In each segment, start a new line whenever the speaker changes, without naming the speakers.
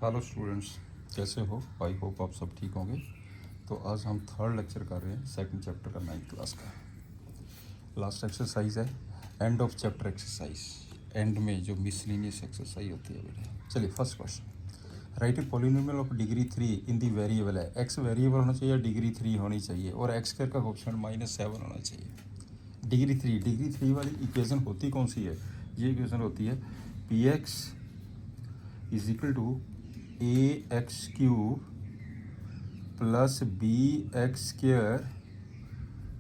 Hello students, कैसे हो? I hope आप सब ठीक होंगे। तो आज हम थर्ड लेक्चर कर रहे हैं सेकंड चैप्टर का 9th क्लास का। लास्ट एक्सरसाइज है end of chapter exercise. And में जो मिसलिनियस एक्सरसाइज होती है बेटा। चलिए first question. Right a polynomial of degree 3 in the variable है। एक्स वेरिएबल होना चाहिए, डिग्री 3 होनी चाहिए और एक्स स्क्वायर का कोएफिशिएंट -7 होना चाहिए। डिग्री थ्री वाली इक्वेशन होती कौन सी है? ये इक्वेशन होती है P x is equal to A X cube plus B X square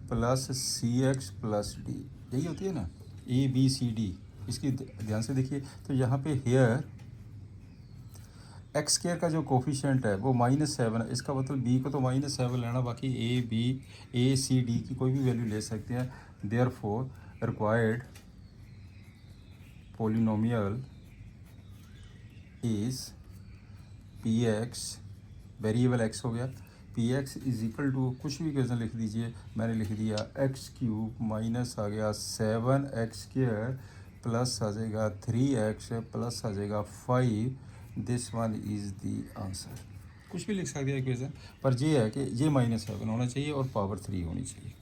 plus C x plus D. यही होती है ना, ए बी सी डी। इसकी ध्यान से देखिए तो यहाँ पे हेयर एक्स स्क्र का जो कोफिशिएंट है वो -7 है। इसका मतलब बी को तो -7 लेना, बाकी A B A C D की कोई भी वैल्यू ले सकते हैं। Therefore required polynomial is P X, variable X हो गया, P x is equal to कुछ भी इक्वेशन लिख दीजिए। मैंने लिख दिया एक्स क्यूब माइनस आ गया 7x स्क्र प्लस आ जाएगा 3x प्लस आ जाएगा 5। This one is the answer. कुछ भी लिख सकते हैं इक्वेशन, पर ये है कि ये -7 होना चाहिए और पावर 3 होनी चाहिए।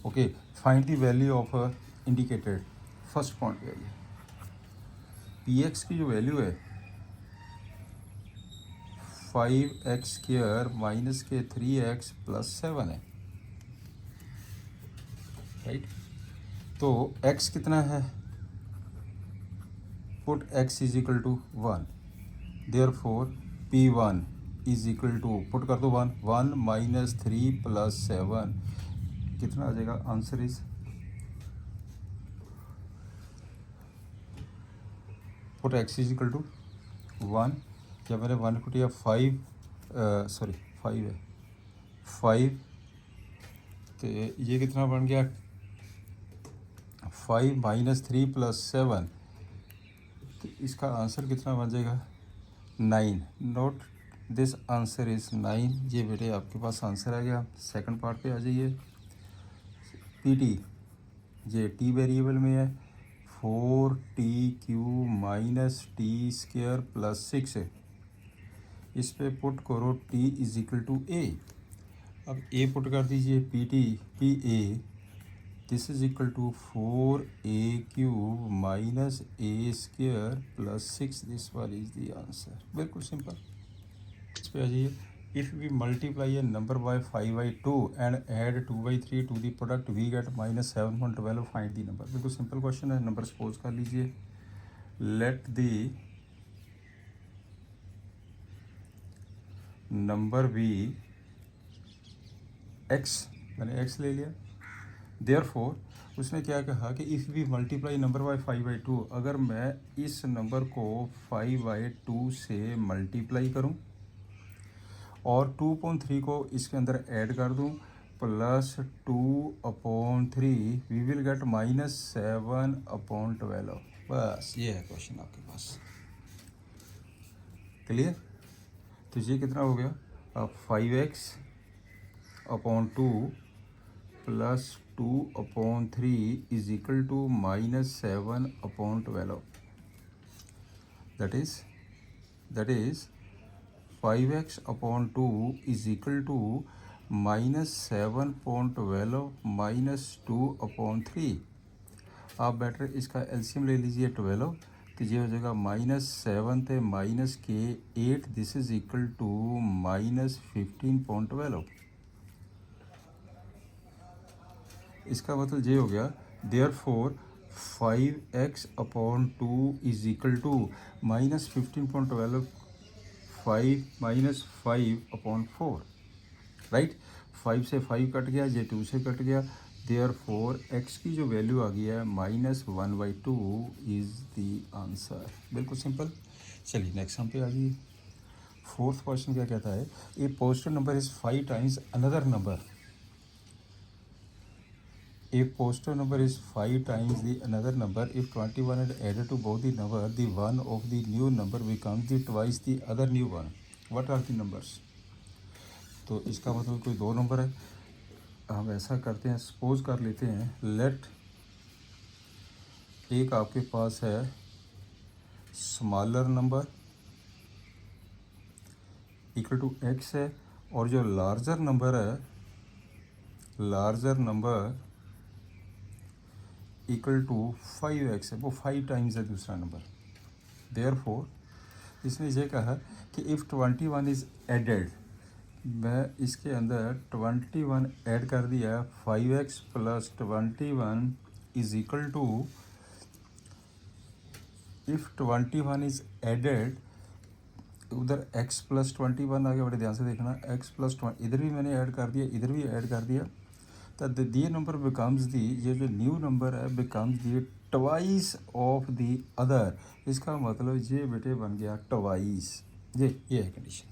Okay, find the value of indicated. First point पे आइए। पी एक्स की जो वैल्यू है 5x स्क्र माइनस के 3x प्लस 7 है, राइट। तो x कितना है? Put x is equal to 1। Therefore p1 is equal to, put कर दो 1 माइनस 3 प्लस 7 कितना आ जाएगा? Answer is, put x is equal to 1। क्या मैंने 1 पुट किया 5, सॉरी 5 है 5। तो ये कितना बन गया? 5 माइनस 3 प्लस 7, तो इसका आंसर कितना बन जाएगा? 9। Note this answer is 9। ये बेटे आपके पास आंसर आ गया। सेकंड पार्ट पे आ जाइए। पी टी, ये टी वेरिएबल में है 4t³ minus T square plus 6 है। इस पे पुट करो t is equal to A. अब ए पुट कर दीजिए, P T P A this is equal to 4a³ minus A square plus 6। This one is the answer. बिल्कुल simple. इस पे आ जाइए। If we multiply a number by 5/2 and add 2/3 to the product we get -7.12। Find the number. बिल्कुल simple question है। Number suppose कर लीजिए। Let the number be x, मैंने x ले लिया। देयरफॉर उसने क्या कहा कि if we multiply number by 5/2, अगर मैं इस नंबर को 5/2 से मल्टीप्लाई करूं और 2/3 को इसके अंदर ऐड कर दूं प्लस 2/3, वी विल गेट -7/12। बस ये है क्वेश्चन आपके पास। क्लियर? तो ये कितना हो गया? अब 5x/2 plus 2/3 is equal to -7/12। That is 5x/2 is equal to -7/12 minus 2/3। आप बेटर इसका एलसीएम ले लीजिए 12, तो ये हो जाएगा -7 थे माइनस के 8। This is equal to -15/12। इसका मतलब ये हो गया। Therefore 5x/2 is equal to -15/12, 5 minus 5/4, right. 5 से 5 कट गया, ये 2 से कट गया। देयरफॉर x की जो वैल्यू आ गई है -1/2 इज़ द आंसर। बिल्कुल सिंपल। चलिए नेक्स्ट हम पे आ जाइए। फोर्थ क्वेश्चन क्या कहता है? A positive number is 5 times another number. A positive number is 5 times the another number. If 21 is added to both the number, the one of the new number becomes the twice the other new one. What are the numbers? तो इसका मतलब कोई दो number है। हम ऐसा करते हैं, सपोज कर लेते हैं, लेट एक आपके पास है smaller number equal to X है, और जो लार्जर नंबर है, larger number equal to 5x है, वो 5 टाइम्स है दूसरा नंबर। देयरफॉर इसने ये कहा कि इफ़ 21 इज़ एडेड, मैं इसके अंदर 21 ऐड कर दिया, 5x plus 21 is equal to, if 21 is added, उधर x प्लस 21 आ गया, बड़े ध्यान से देखना, x प्लस 20 इधर भी मैंने ऐड कर दिया, इधर भी ऐड कर दिया, तो दी नंबर बिकम्स दी, ये जो न्यू नंबर है becomes the twice of the other. इसका मतलब ये बेटे बन गया ट्वाइस, ये है condition.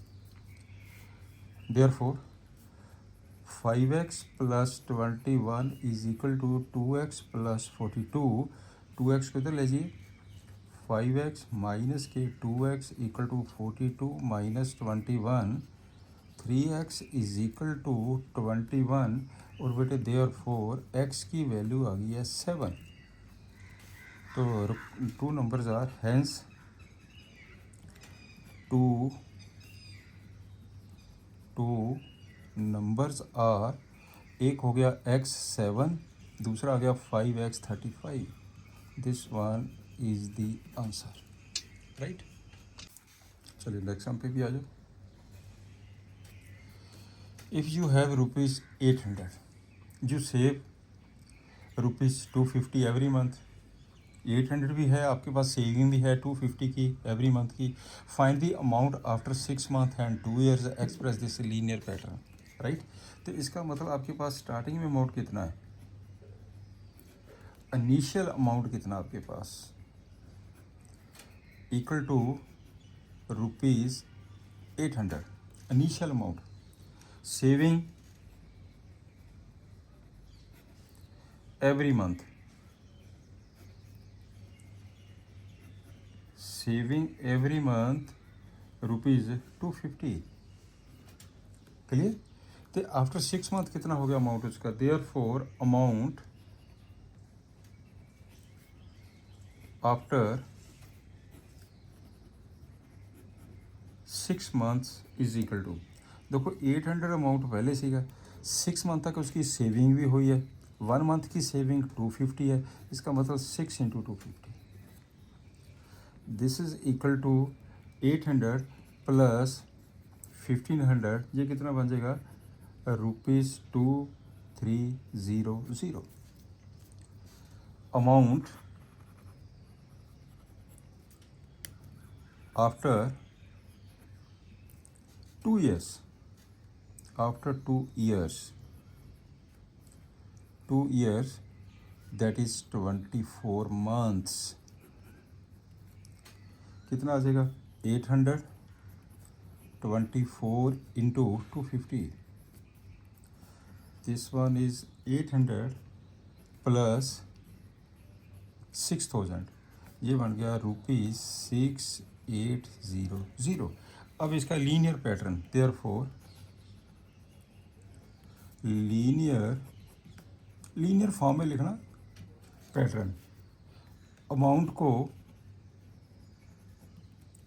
Therefore 5x plus 21 is equal to 2x plus 42, 2x को इधर ले जाइए, 5x माइनस के 2x equal to 42 minus 21, 3x is equal to 21, और बेटे देयरफॉर x की वैल्यू आ गई है 7। तो two numbers are hence two numbers are, एक हो गया x 7, दूसरा आ गया 5x 35। This one is the answer, right. चलिए नेक्स्ट सम पे भी आ जाओ। If you have rupees 800, you save rupees 250 every month. 800 भी है आपके पास, सेविंग भी है 250 की एवरी मंथ की। Find the amount after 6 month and 2 years, express this linear pattern, right. तो इसका मतलब आपके पास स्टार्टिंग में अमाउंट कितना है, इनिशियल अमाउंट कितना आपके पास, equal to rupees 800 initial amount. Saving every month, saving every month rupees 250, clear. तो आफ्टर 6 मंथ कितना हो गया अमाउंट उसका, therefore amount after 6 months is equal to, देखो 800 अमाउंट पहले सीगा, 6 मंथ तक उसकी सेविंग भी हुई है, 1 मंथ की सेविंग 250 है, इसका मतलब 6 into 250, this is equal to 800 plus 1500, ये कितना बन जाएगा, ₹2300। Amount after 2 years, after 2 years, that is 24 months, कितना आ जाएगा, 800 24 into 250, this one is 800 plus 6000, ये बन गया ₹6800। अब इसका linear pattern, therefore linear form में लिखना पैटर्न, अमाउंट को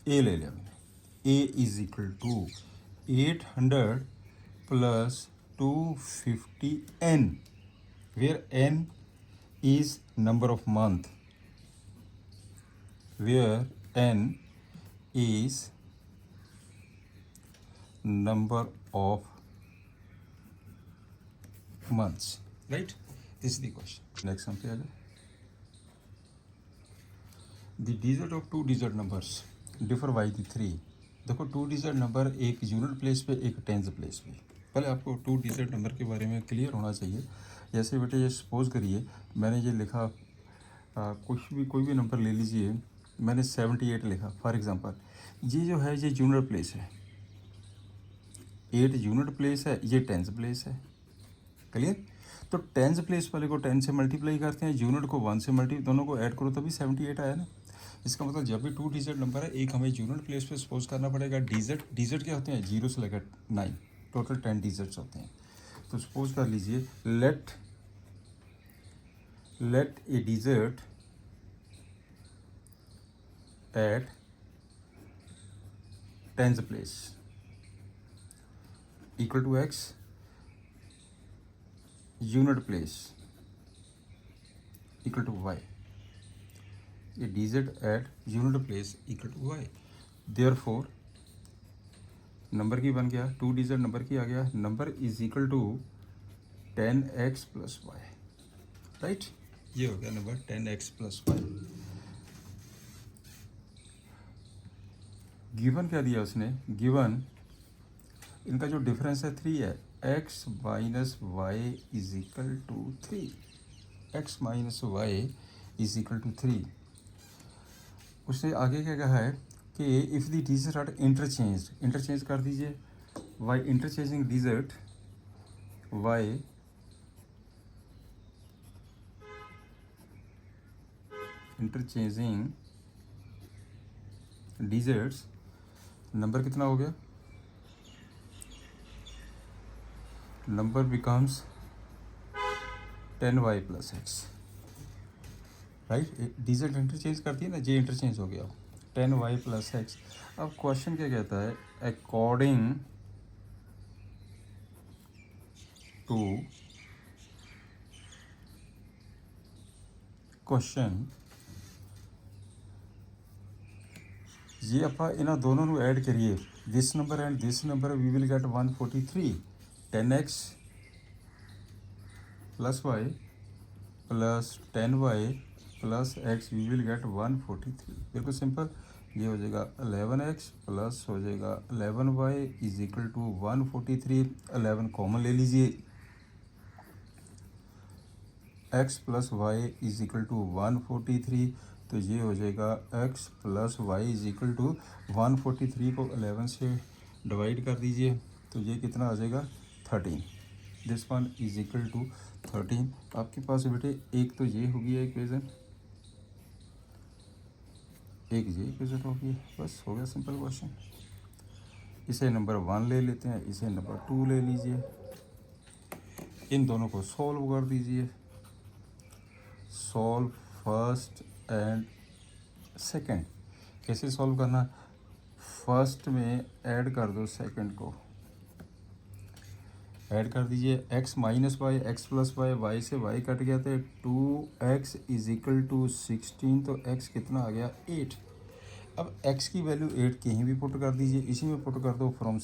ए ले लिया मैंने, A is equal to 800 plus 250n, where n is number of month, where n is number of months, right? This is the question. Next sum पे आ जाओ। The digit of 2 digit numbers differ by the 3। देखो 2 digit number एक unit place पे, एक tens place पे। पहले आपको 2 digit number के बारे में क्लियर होना चाहिए। जैसे बेटे ये सपोज करिए मैंने ये लिखा, कोई भी नंबर ले लीजिए, मैंने 78 लिखा फॉर एग्जांपल, ये जो है ये यूनिट प्लेस है, 8 यूनिट प्लेस है, ये टेंस प्लेस है, क्लियर। तो टेंस प्लेस वाले को 10 से मल्टीप्लाई करते हैं, यूनिट को 1 से मल्टी, दोनों को ऐड करो तभी 78 आया ना। इसका मतलब जब भी 2 डिजिट नंबर है, एक हमें यूनिट प्लेस पे सपोज करना पड़ेगा। डिजिट क्या होते हैं, 0 से लेकर 9, टोटल 10 डिजिट्स होते हैं। तो सपोज कर लीजिए, let a digit at tens place, equal to X unit place equal to Y, ये D Z at unit place equal to Y. Therefore number की बन गया, 2 डी जेड नंबर की आ गया, number is equal to 10x plus Y, right. ये हो गया number 10x plus Y. Given क्या दिया उसने, गिवन इनका जो डिफरेंस है 3 है, x minus Y is equal to 3, x minus Y is equal to 3। उसने आगे क्या कहा है कि if the digit are interchange, interchange कर दीजिए, by interchanging digit, by interchanging digits, number कितना हो गया, number becomes 10y plus X, right. Digit interchange करती है ना, जे इंटरचेंज हो गया 10y प्लस एक्स। अब क्वेश्चन क्या कहता है, अकॉर्डिंग टू क्वेश्चन, ये आप इन्हों दोनों को ऐड करिए, this number and this number, we will get 143, 10x plus Y plus 10y plus X, we will get 143। बिल्कुल सिंपल, ये हो जाएगा 11x प्लस हो जाएगा 11y is equal to 143। 11 common ले लीजिए, x plus Y is equal to 143, तो ये हो जाएगा x plus Y is equal to 143 को 11 से डिवाइड कर दीजिए, तो ये कितना आ जाएगा 13। This one is equal to 13। आपके पास बेटे एक तो ये होगी इक्वेशन, एक ये इक्वेशन होगी, बस हो गया सिंपल क्वेश्चन। इसे नंबर 1 ले लेते हैं, इसे नंबर 2 ले लीजिए, इन दोनों को सॉल्व कर दीजिए, सॉल्व फर्स्ट एंड सेकंड। कैसे सॉल्व करना, फर्स्ट में ऐड कर दो सेकंड को, ऐड कर दीजिए, x minus Y X plus Y, Y से वाई कट गया था, 2x इज इक्वल टू 16, तो x कितना आ गया 8। अब x की वैल्यू 8 कहीं भी पुट कर दीजिए, इसी में पुट कर दो, from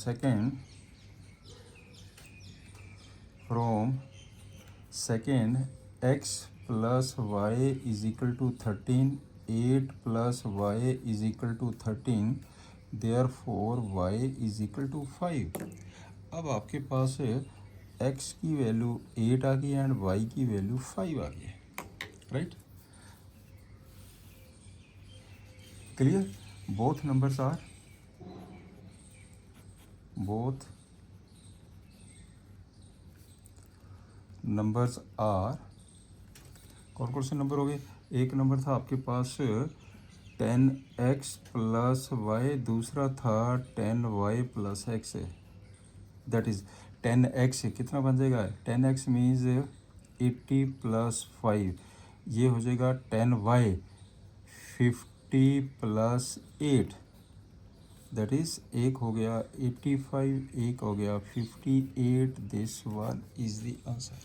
second x plus Y is equal to 13, 8 plus Y is equal to 13, therefore y is equal to 5। अब आपके पास x की वैल्यू 8 आ गई एंड y की वैल्यू 5 आ गई, right. Clear, both numbers are कौन कौन से नंबर हो गए, एक नंबर था आपके पास 10x प्लस वाई, दूसरा था 10y plus x, that is 10x कितना बन जाएगा, 10x मीन्स 80 प्लस 5, ये हो जाएगा 10y 50 प्लस 8, दैट इज़ एक हो गया 85, एक हो गया 58, this one is the answer.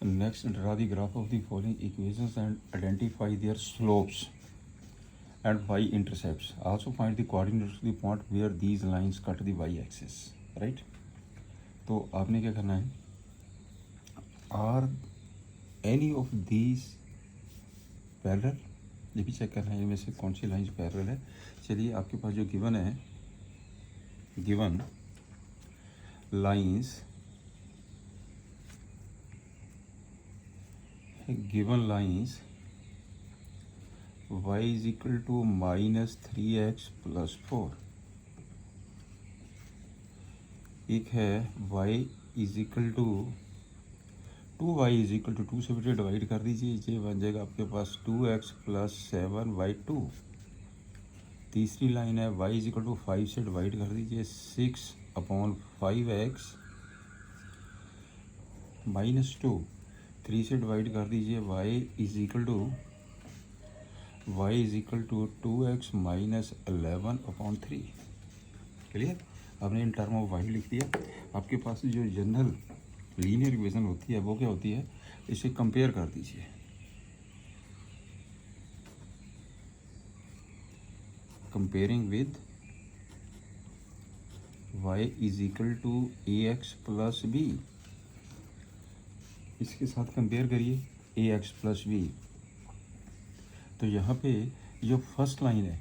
Next, draw the graph of the following equations and identify their slopes and y-intercepts. Also find the coordinates of the point where these lines cut the y-axis. Right? तो आपने क्या करना है, are any of these parallel, ये भी check करना है इनमें से कौन सी लाइन्स पैरेलल है। चलिए आपके पास जो गिवन है, given lines, y is equal to minus 3x plus 4, एक है y is equal to 2y is equal to 2 से बेटे डिवाइड कर दीजिए, ये बन जाएगा आपके पास 2x प्लस 7y2। तीसरी लाइन है y is equal to 5 से डिवाइड कर दीजिए, 6/5x माइनस 2, 3 से डिवाइड कर दीजिए, y is equal to 2x minus 11/3। Clear, आपने इन टर्म ऑफ वाई लिख दिया। आपके पास जो जनरल लीनियर इक्वेशन होती है वो क्या होती है, इसे कंपेयर कर दीजिए। Comparing with y is equal to A x plus B, इसके साथ कंपेयर करिए ए एक्स प्लस बी। तो यहाँ पे जो फर्स्ट लाइन है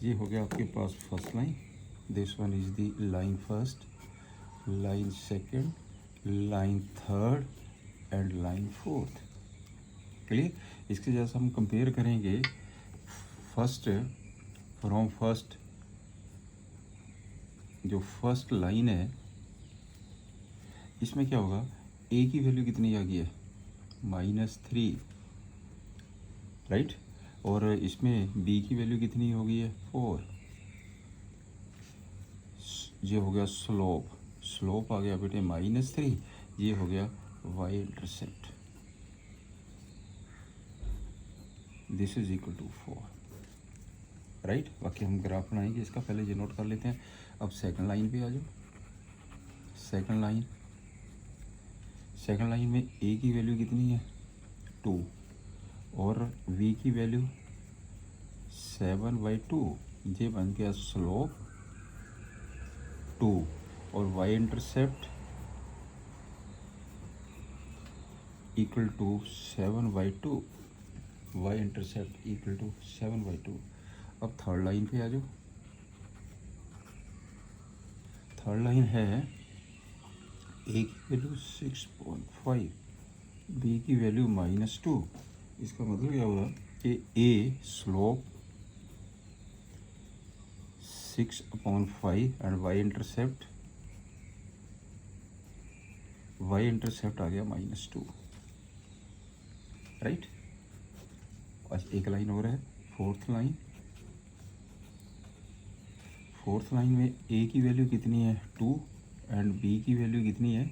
ये हो गया आपके पास first line, this one is the line first, line second, line third and line fourth. Clear? इसके जैसा हम कंपेयर करेंगे फर्स्ट फ्रॉम फर्स्ट, जो फर्स्ट लाइन है इसमें क्या होगा, ए की वैल्यू कितनी आ गई है, -3, राइट। और इसमें बी की वैल्यू कितनी हो गई है, 4। ये हो गया स्लोप, स्लोप आ गया बेटे -3, ये हो गया Y intercept, this is equal to 4, right. बाकी हम ग्राफ बनाएंगे इसका, पहले ये नोट कर लेते हैं। अब सेकंड लाइन पे आ जाओ। सेकंड लाइन में ए की वैल्यू कितनी है, 2, और v की वैल्यू 7/2, ये बन गया स्लोप 2, और y intercept equal to 7/2, y intercept equal to 7/2। अब थर्ड लाइन पे आ जाओ। थर्ड लाइन है ए की वैल्यू 6.5, बी की वैल्यू -2। इसका मतलब क्या हुआ कि ए स्लोप 6/5 एंड वाई इंटरसेप्ट आ गया -2, राइट। आज एक लाइन और है, फोर्थ लाइन में ए की वैल्यू कितनी है, 2, एंड बी की वैल्यू कितनी है,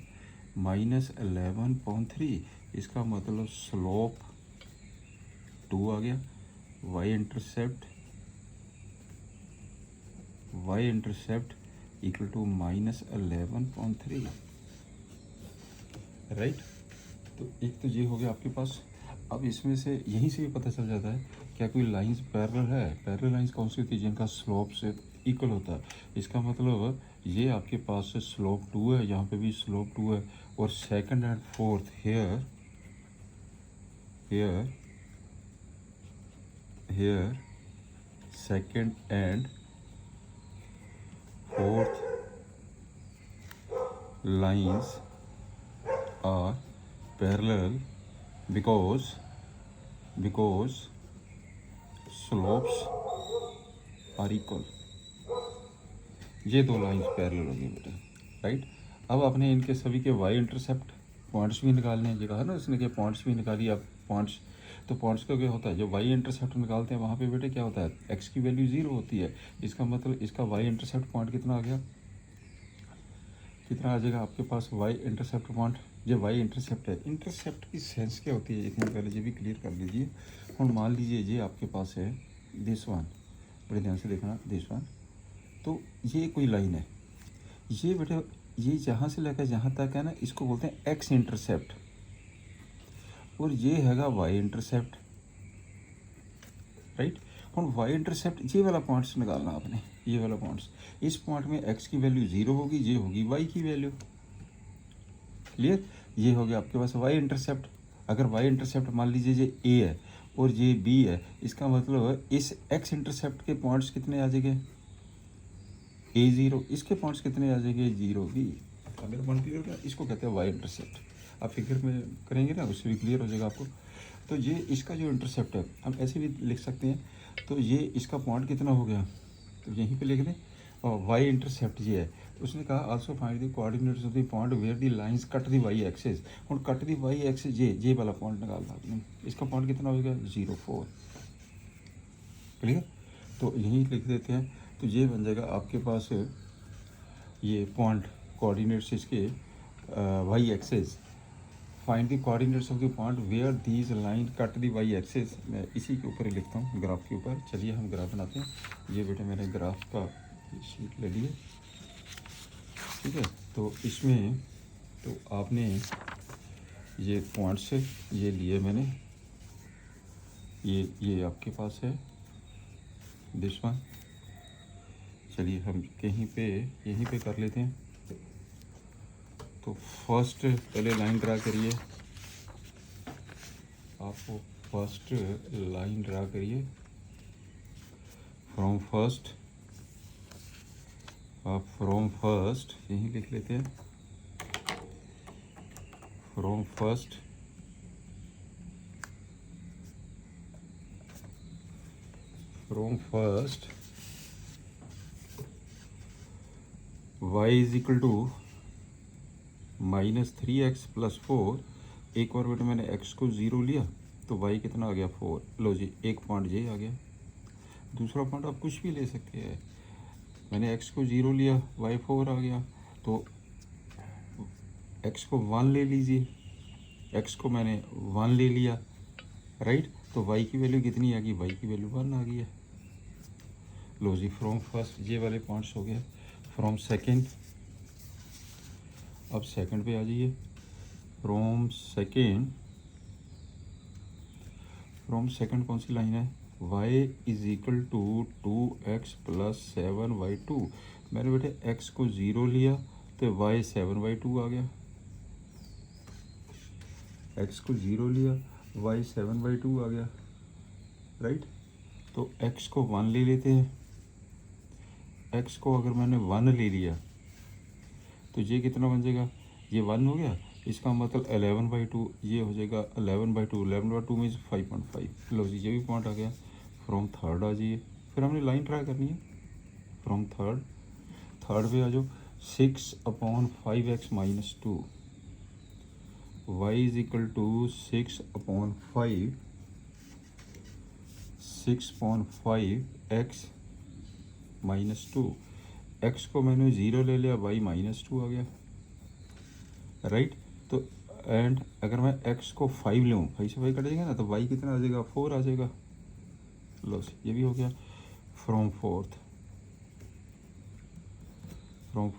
-11.3। इसका मतलब स्लोप 2 आ गया, Y intercept equal to -11.3, right. तो एक तो ये हो गया आपके पास। अब इसमें से यहीं से भी पता चल जाता है क्या कोई लाइंस पैरेलल है। पैरेलल लाइंस कौन सी होती है, जिनका स्लोप से इक्वल होता है। इसका मतलब ये आपके पास से स्लोप 2 है, यहाँ पे भी स्लोप 2 है, और second and fourth here second and fourth lines are parallel because slopes are equal। ये दो लाइंस पैरेलल होगी बेटा, राइट। अब आपने इनके सभी के वाई इंटरसेप्ट पॉइंट्स भी निकालने हैं। ये कहा ना उसने कि पॉइंट्स भी निकालिए आप, पॉइंट्स। तो पॉइंट्स का क्या होता है, जब वाई इंटरसेप्ट निकालते हैं वहाँ पे बेटे क्या होता है, एक्स की वैल्यू 0 होती है। इसका मतलब इसका वाई इंटरसेप्ट पॉइंट कितना आ गया, कितना आ जाएगा आपके पास वाई इंटरसेप्ट पॉइंट। जो वाई इंटरसेप्ट है, इंटरसेप्ट की सेंस क्या होती है, एक मिनट पहले ये भी क्लियर कर लीजिए। और मान लीजिए ये आपके पास है दिस वन, बड़े ध्यान से देखना, दिस वन। तो ये कोई लाइन है, ये बेटे ये जहाँ से लेकर जहाँ तक है ना, इसको बोलते हैं एक्स इंटरसेप्ट, और ये हैगा वाई इंटरसेप्ट, राइट। और वाई इंटरसेप्ट ये वाला पॉइंट्स निकालना आपने, ये वाला पॉइंट्स। इस पॉइंट में एक्स की वैल्यू 0 होगी, ये होगी वाई की वैल्यू, क्लियर। ये हो गया आपके पास वाई इंटरसेप्ट। अगर वाई इंटरसेप्ट मान लीजिए ये ए है और ये बी है, इसका मतलब इस एक्स इंटरसेप्ट के पॉइंट्स कितने आ जाएंगे, A0, इसके पॉइंट्स कितने आ जाएंगे, 0 भी। अगर वन क्लियर होगा, इसको कहते हैं वाई इंटरसेप्ट। आप फिगर में करेंगे ना, उससे भी क्लियर हो जाएगा आपको। तो ये इसका जो इंटरसेप्ट है, हम ऐसे भी लिख सकते हैं। तो ये इसका पॉइंट कितना हो गया, तो यहीं पे लिख दें, और वाई इंटरसेप्ट ये है। उसने कहा also find the coordinates of the point where the lines cut the Y axis. और कट द वाई एक्सिस ये वाला पॉइंट निकालना आपने। इसका पॉइंट कितना हो गया, 0, 4, क्लियर। तो यहीं लिख देते हैं। तो ये बन जाएगा आपके पास ये पॉइंट कोऑर्डिनेट्स इसके Y axis. Find the coordinates of the point where these line cut the Y axis. मैं इसी के ऊपर ही लिखता हूँ, ग्राफ के ऊपर। चलिए हम ग्राफ बनाते हैं। ये बेटे मैंने ग्राफ का शीट ले लिए। ठीक है। तो इसमें तो आपने ये पॉइंट्स ये लिए मैंने, ये आपके पास है दिस वन। चलिए हम कहीं पे यहीं पे कर लेते हैं। तो फर्स्ट पहले लाइन ड्रा करिए, आपको फर्स्ट लाइन ड्रा करिए फ्रॉम फर्स्ट, आप फ्रॉम फर्स्ट यहीं लिख लेते हैं, from first y is equal to -3x+4। एक और बेटा मैंने x को 0 लिया तो y कितना आ गया 4। लो जी एक पॉइंट ये आ गया। दूसरा पॉइंट आप कुछ भी ले सकते हैं, मैंने x को 0 लिया y 4 आ गया, तो x को 1 ले लीजिए, x को मैंने 1 ले लिया राइट, तो y की वैल्यू कितनी आ गई, y की वैल्यू 1 आ गई है। लो जी फ्रॉम फर्स्ट ये वाले पॉइंट्स हो गए। फ्रॉम सेकंड, अब सेकंड पे आ जाइए। फ्रॉम सेकंड कौन सी लाइन है, y is equal to 2x+7y2। मैंने बेटे x को 0 लिया तो y 7y2 आ गया, x को 0 लिया y 7y2 आ गया राइट। तो x को 1 ले लेते हैं, x को अगर मैंने 1 ले लिया तो ये कितना बन जाएगा, ये 1 हो गया, इसका मतलब 11/2 ये हो जाएगा 11/2, 11/2 मीन्स 5.5। लो जी ये भी पॉइंट आ गया। फ्रॉम थर्ड आ जाइए, फिर हमने लाइन ट्राई करनी है। फ्रॉम थर्ड पे आ जाओ, 6/5x-2 y is equal to 6/5x-2। x को मैंने 0 ले लिया, y -2 आ गया राइट। तो एंड अगर मैं x को 5 लूँ, 5 से 5 कट जाएगा ना, तो y कितना आ जाएगा 4 आ जाएगा। लो ये भी हो गया। फ्रॉम फोर्थ तो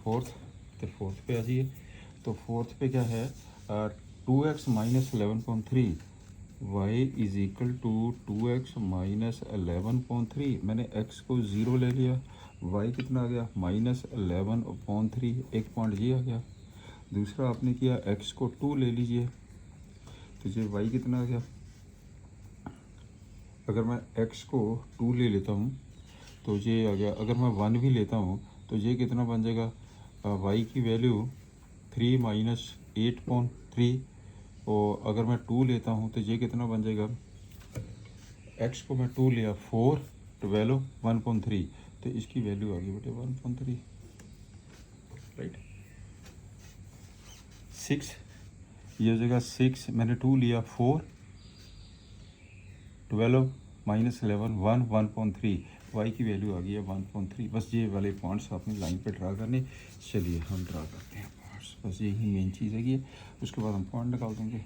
फोर्थ पे आ जाइए। तो फोर्थ पे क्या है, 2x - 11.3 y is equal to 2x - 11.3। मैंने x को 0 ले लिया, y कितना आ गया -11/3, एक पॉइंट ये आ गया। दूसरा आपने किया x को 2 ले लीजिए तो ये y कितना आ गया। अगर मैं x को 2 ले लेता हूँ तो ये आ गया, अगर मैं 1 भी लेता हूँ तो ये कितना बन जाएगा, y की वैल्यू 3 - 8.3, और अगर मैं 2 लेता हूँ तो ये कितना बन जाएगा, x को मैं 2 लिया 4, 12, 1.3, तो इसकी वैल्यू आ गई बेटे 1.3 राइट। 6 ये हो जाएगा 6, मैंने 2 लिया 4, 12 - 11, 1.3, y की वैल्यू आ गई है 1.3। बस ये वाले पॉइंट्स आपने लाइन पे ड्रा करने। चलिए हम ड्रा करते हैं पॉइंट्स, बस यही मेन चीज़ है कि उसके बाद हम पॉइंट निकाल देंगे।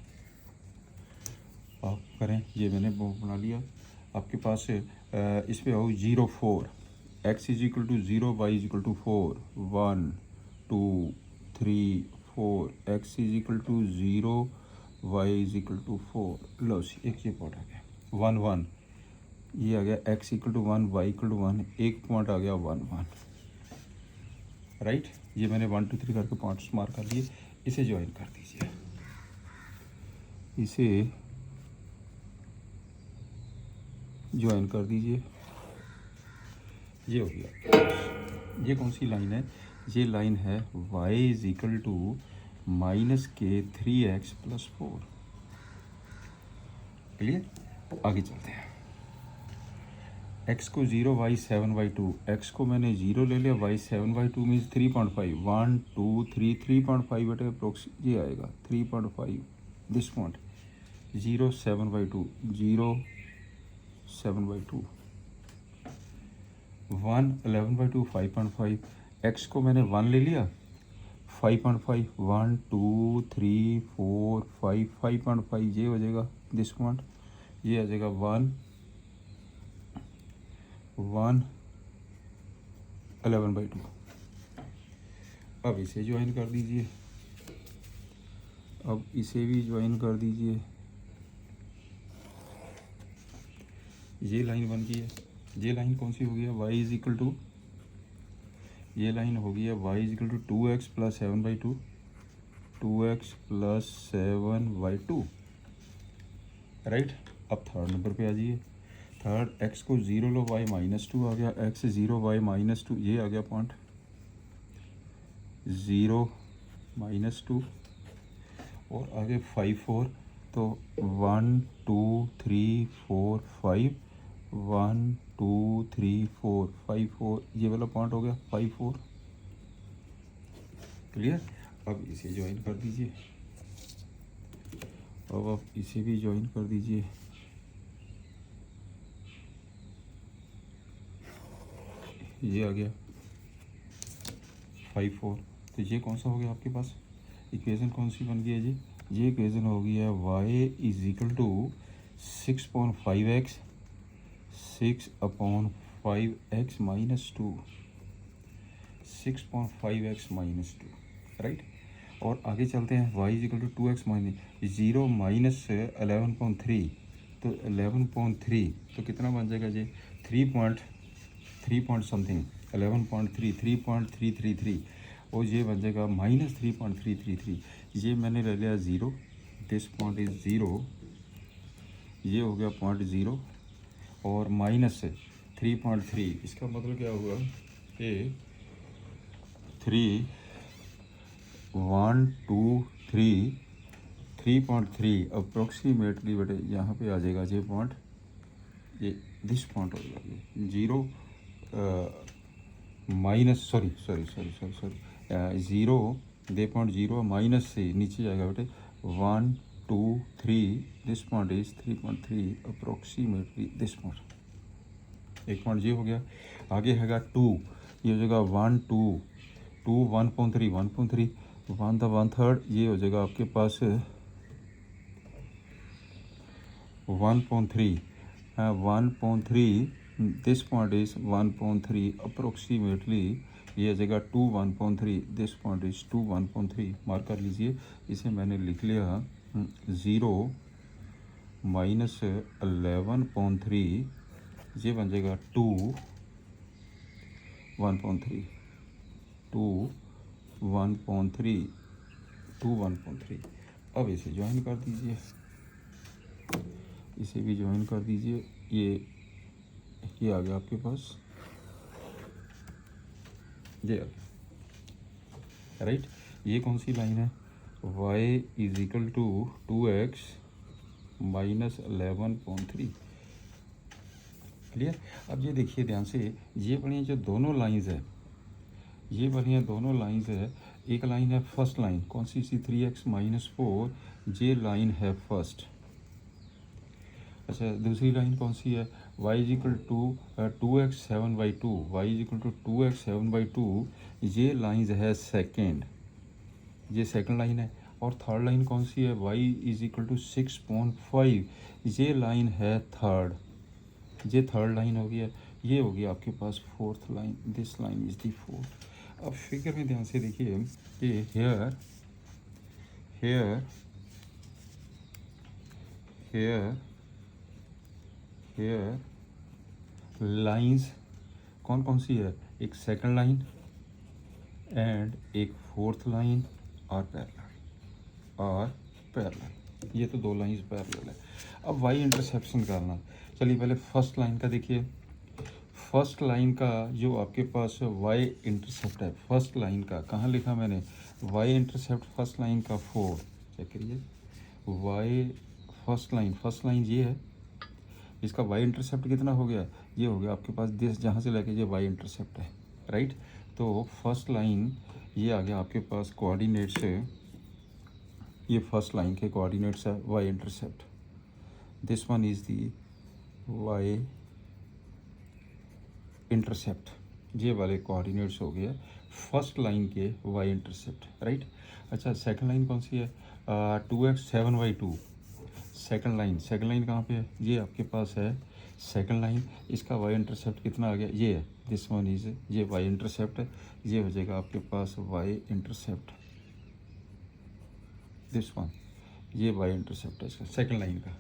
आप करें, ये मैंने बना लिया। आपके पास इस पे आओ 0, 4, x is equal to 0, y is equal to 4, 1, 2, 3, 4, x is equal to 0, y is equal to 4। लो एक ये पॉइंट आ गया 1, 1, ये आ गया x equal to 1, y equal to 1, एक पॉइंट आ गया 1, 1 राइट। ये मैंने 1, 2, 3 करके पॉइंट्स मार्क कर लिए। इसे ज्वाइन कर दीजिए, इसे ज्वाइन कर दीजिए। ये हो गया। ये कौन सी लाइन है, ये लाइन है y is equal to -k3x+4। Clear, आगे चलते हैं। x को 0, y 7/2, x को मैंने 0 ले लिया, y 7/2 मीन्स 3.5, 1, 2, 3, 3.5 बेटे अप्रोक्स ये आएगा 3.5। दिस पॉइंट 0, 7/2, 0, 7/2, 1, 11/2, 5.5, x को मैंने 1 ले लिया 5.5, 1, 2, 3, 4, 5, 5.5 ये हो जाएगा दिस पॉइंट, ये आ जाएगा 1, 11/2। अब इसे ज्वाइन कर दीजिए, अब इसे भी ज्वाइन कर दीजिए, ये लाइन बन गई है। ये लाइन कौन सी हो गई है, y इज इक्वल टू, ये लाइन हो गई है y is equal to 2x plus 7/2, 2x plus 7/2, right. अब थर्ड नंबर पे आ जाइए। थर्ड, x को 0 लो, y -2 आ गया, x 0 y -2, ये आ गया पॉइंट 0 -2, और आगे 5 4, तो 1 2 3 4 5, 1 2 3 4 5 4, ये वाला पॉइंट हो गया 5 4, क्लियर। अब इसे ज्वाइन कर दीजिए, अब आप इसे भी ज्वाइन कर दीजिए, ये आ गया 5 4। तो ये कौन सा हो गया आपके पास, इक्वेशन कौन सी बन गई है जी, ये इक्वेशन हो गई है y is equal to 6.5x 6/5x -2, 6.5x -2, right. और आगे चलते हैं, y is equal to 2x minus 0 minus 11.3, तो 11.3 तो कितना बन जाएगा जी, 3 पॉइंट समथिंग, 11.3 3.333, और ये बन जाएगा -3.333, ये मैंने ले लिया 0, दिस पॉइंट इज 0, ये हो गया पॉइंट 0, और माइनस 3.3, इसका मतलब क्या हुआ कि 3 1 2 3 3.3 अप्रोक्सीमेटली बेटे यहाँ पे आ जाएगा ये पॉइंट, ये दिस पॉइंट हो जाएगा 0 माइनस सॉरी 0 दे पॉइंट 0 माइनस से नीचे जाएगा बेटे 1 2 3, this point is 3.3 approximately this point, एक पॉइंट ये हो गया। आगे हैगा 2, ये हो जाएगा 1 2 2 1.3 1.3 1/3, ये हो जाएगा आपके पास 1.3 1.3, दिस पॉइंट इज 1.3 अप्रोक्सीमेटली, ये जगह 2 1.3, दिस पॉइंट इज 2 1.3, मार्क कर लीजिए। इसे मैंने लिख लिया 0 माइनस 11.3, ये बन जाएगा 2 1.3 2 1.3 2 1.3। अब इसे ज्वाइन कर दीजिए, इसे भी ज्वाइन कर दीजिए, ये आ गया आपके पास, ये आ गया, राइट। ये कौन सी लाइन है, y is equal to 2x minus 11.3, clear. अब ये देखिए ध्यान से, ये बढ़िया जो दोनों लाइंस है, ये बढ़िया दोनों लाइंस है। एक लाइन है फर्स्ट लाइन, कौन सी 3x -4, ये लाइन है फर्स्ट। अच्छा, दूसरी लाइन कौन सी है, y is equal to 2x 7/2, y is equal to 2x 7/2, ये लाइन है सेकेंड, ये सेकंड लाइन है। और थर्ड लाइन कौन सी है, y इज इक्वल टू 6.5, ये लाइन है थर्ड, ये थर्ड लाइन हो गया। ये हो गया आपके पास fourth line, this line is the fourth. अब फिगर में ध्यान से देखिए कि here here here here lines कौन कौन सी है, एक सेकंड लाइन एंड एक फोर्थ लाइन और पैरेलल, ये तो दो लाइंस पैरेलल है। अब वाई इंटरसेप्शन करना, चलिए पहले फर्स्ट लाइन का देखिए। फर्स्ट लाइन का जो आपके पास वाई इंटरसेप्ट है, फर्स्ट लाइन का कहाँ लिखा मैंने, वाई इंटरसेप्ट फर्स्ट लाइन का 4, चेक करिए, वाई फर्स्ट लाइन ये है, इसका वाई इंटरसेप्ट कितना हो गया, ये हो गया आपके पास दिस, जहाँ से लेके ये वाई इंटरसेप्ट है, राइट। तो फर्स्ट लाइन ये आ गया आपके पास कोऑर्डिनेट्स, ये फर्स्ट लाइन के कोऑर्डिनेट्स है Y intercept, this one is the Y intercept, ये वाले कोऑर्डिनेट्स हो गए फर्स्ट लाइन के वाई इंटरसेप्ट, राइट। अच्छा, सेकंड लाइन कौन सी है, 2x 7/2, सेकंड लाइन कहाँ पे है, ये आपके पास है सेकंड लाइन, इसका वाई इंटरसेप्ट कितना आ गया, ये है, दिस वन इज, ये वाई इंटरसेप्ट है, ये हो जाएगा आपके पास वाई इंटरसेप्ट, दिस वन, ये वाई इंटरसेप्ट है इसका सेकंड लाइन का,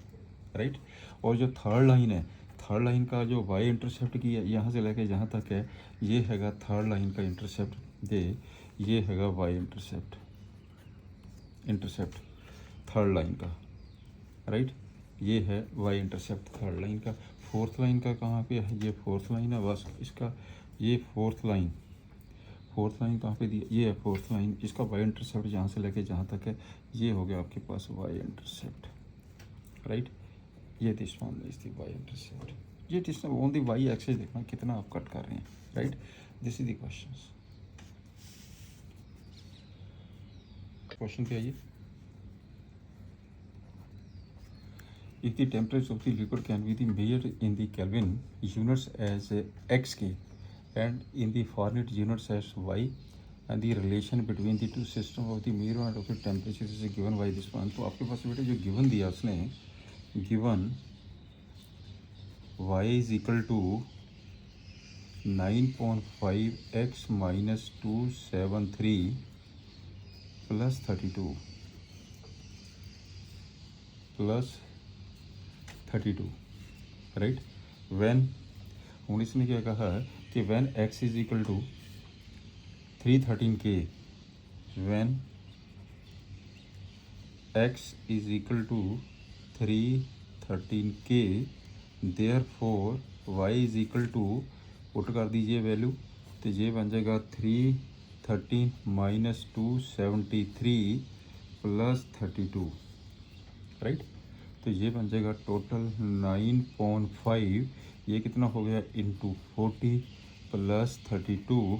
राइट। और जो थर्ड लाइन है, थर्ड लाइन का जो वाई इंटरसेप्ट की है यहाँ से लेके जहाँ तक है, ये हैगा थर्ड लाइन का इंटरसेप्ट, ये हैगा Y intercept, intercept third line का, राइट। ये है वाई इंटरसेप्ट थर्ड लाइन का। फोर्थ लाइन का कहाँ पे है, ये फोर्थ लाइन है बस इसका, ये फोर्थ लाइन कहाँ पे दी, ये है फोर्थ लाइन, इसका वाई इंटरसेप्ट जहाँ से लेके जहाँ तक है, ये हो गया आपके पास वाई इंटरसेप्ट, राइट। ये this one is the Y intercept, ये this on the Y axis देखना कितना आप कट कर रहे हैं, right. This is the question पे आइए। If the temperature of the liquid can be measured in the Kelvin units as xk and in the Fahrenheit units as y, and the relation between the two systems of the measurement of the temperature is given by this one, तो आपके पास बेटा जो given दिया उसने, given y is equal to 9.5x minus 273 plus 32 plus 32, right. When हूँ इसने क्या कहा कि when X is equal to 313K, when X is equal to 313K, therefore Y is equal to, put कर दीजिए value, तो ये बन जाएगा 313 माइनस 273 प्लस 32, राइट। तो ये बन जाएगा टोटल 9.5, ये कितना हो गया इंटू 40 प्लस 32,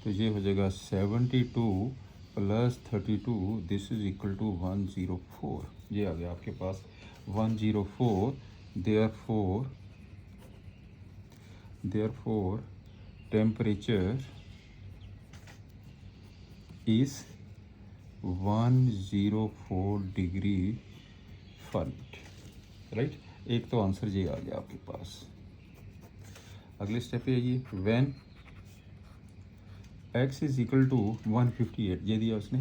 तो ये हो जाएगा 72 plus 32, this is equal to 104, ये आ गया आपके पास 104। Therefore temperature is 104 degree Fahrenheit, right. एक तो आंसर ये आ गया आपके पास। अगले स्टेप पे आइए, when x is equal to 158, ये दिया उसने,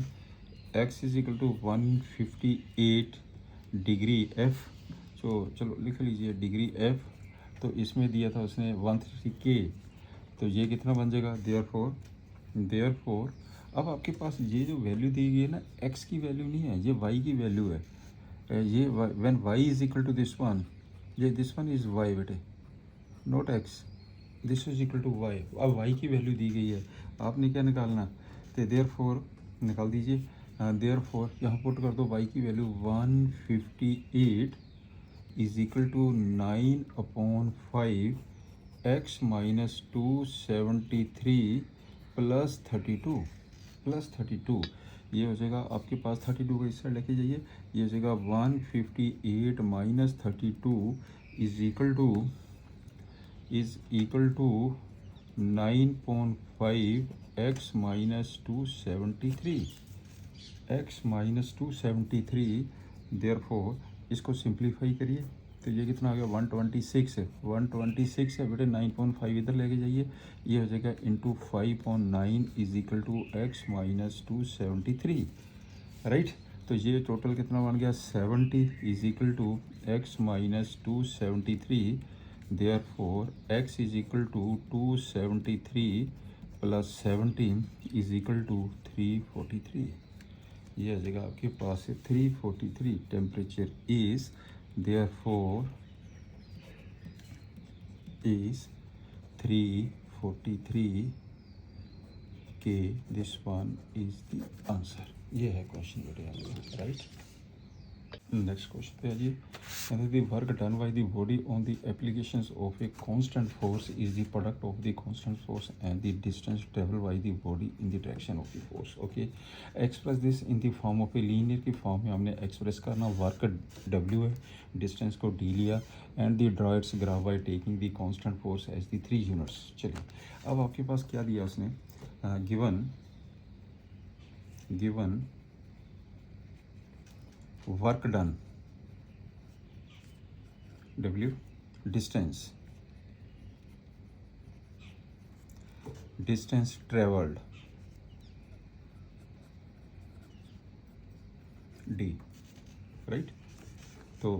x is equal to 158 degree f, तो चलो लिख लीजिए डिग्री f, तो इसमें दिया था उसने 130K, तो ये कितना बन जाएगा, देयरफॉर अब आपके पास ये जो वैल्यू दी गई है ना, x की वैल्यू नहीं है, ये y की वैल्यू है, ये when y is equal to this one, ये दिस वन इज y बेटे, not x, this is equal to y। अब y की वैल्यू दी गई है, आपने क्या निकालना, तो देयरफॉर निकाल दीजिए, देयरफॉर यहाँ पुट कर दो y की value 158 is equal to 9/5 x minus 273 plus 32, ये हो जाएगा आपके पास 32 को इस साइड लेके जाइए, ये हो जाएगा 158 minus 32 is equal to 9.5 x minus 273, therefore इसको सिंप्लीफाई करिए, तो ये कितना आ गया 126 है, 126 है बेटे, 9.5 इधर लेके जाइए, ये हो जाएगा into 5.9 is equal to X minus 273, right. तो ये टोटल कितना बन गया 70 is equal to X minus 273, therefore X is equal to 273 plus 17 is equal to 343, ये आ जाएगा आपके पास है 343। Temperature is therefore is 343 K, this one is the answer, ये है क्वेश्चन बेटे आपका, राइट। नेक्स्ट क्वेश्चन पे आइए, कहते the work done by the body on the applications of a constant force is the product of the constant force and the distance travel by the body in the direction of the force, okay. Express this in the form of a linear की फॉर्म में हमने express करना, work W है, distance को D लिया, and the draw its graph by taking the constant force as the 3 units. चलिए अब आपके पास क्या दिया उसने, given work done W distance, distance travelled d, right. तो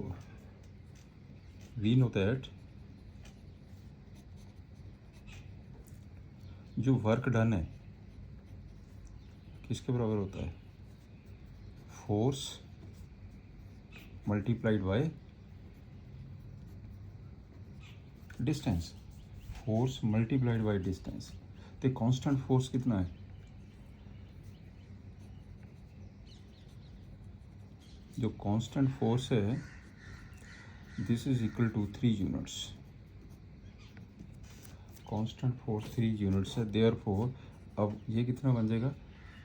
वी नो दैट जो वर्क डन है किसके बराबर होता है, force multiplied by distance, force multiplied by distance. तो कांस्टेंट फोर्स कितना है, जो कांस्टेंट फोर्स है this is equal to 3 units, constant force 3 units है। देयरफॉर अब ये कितना बन जाएगा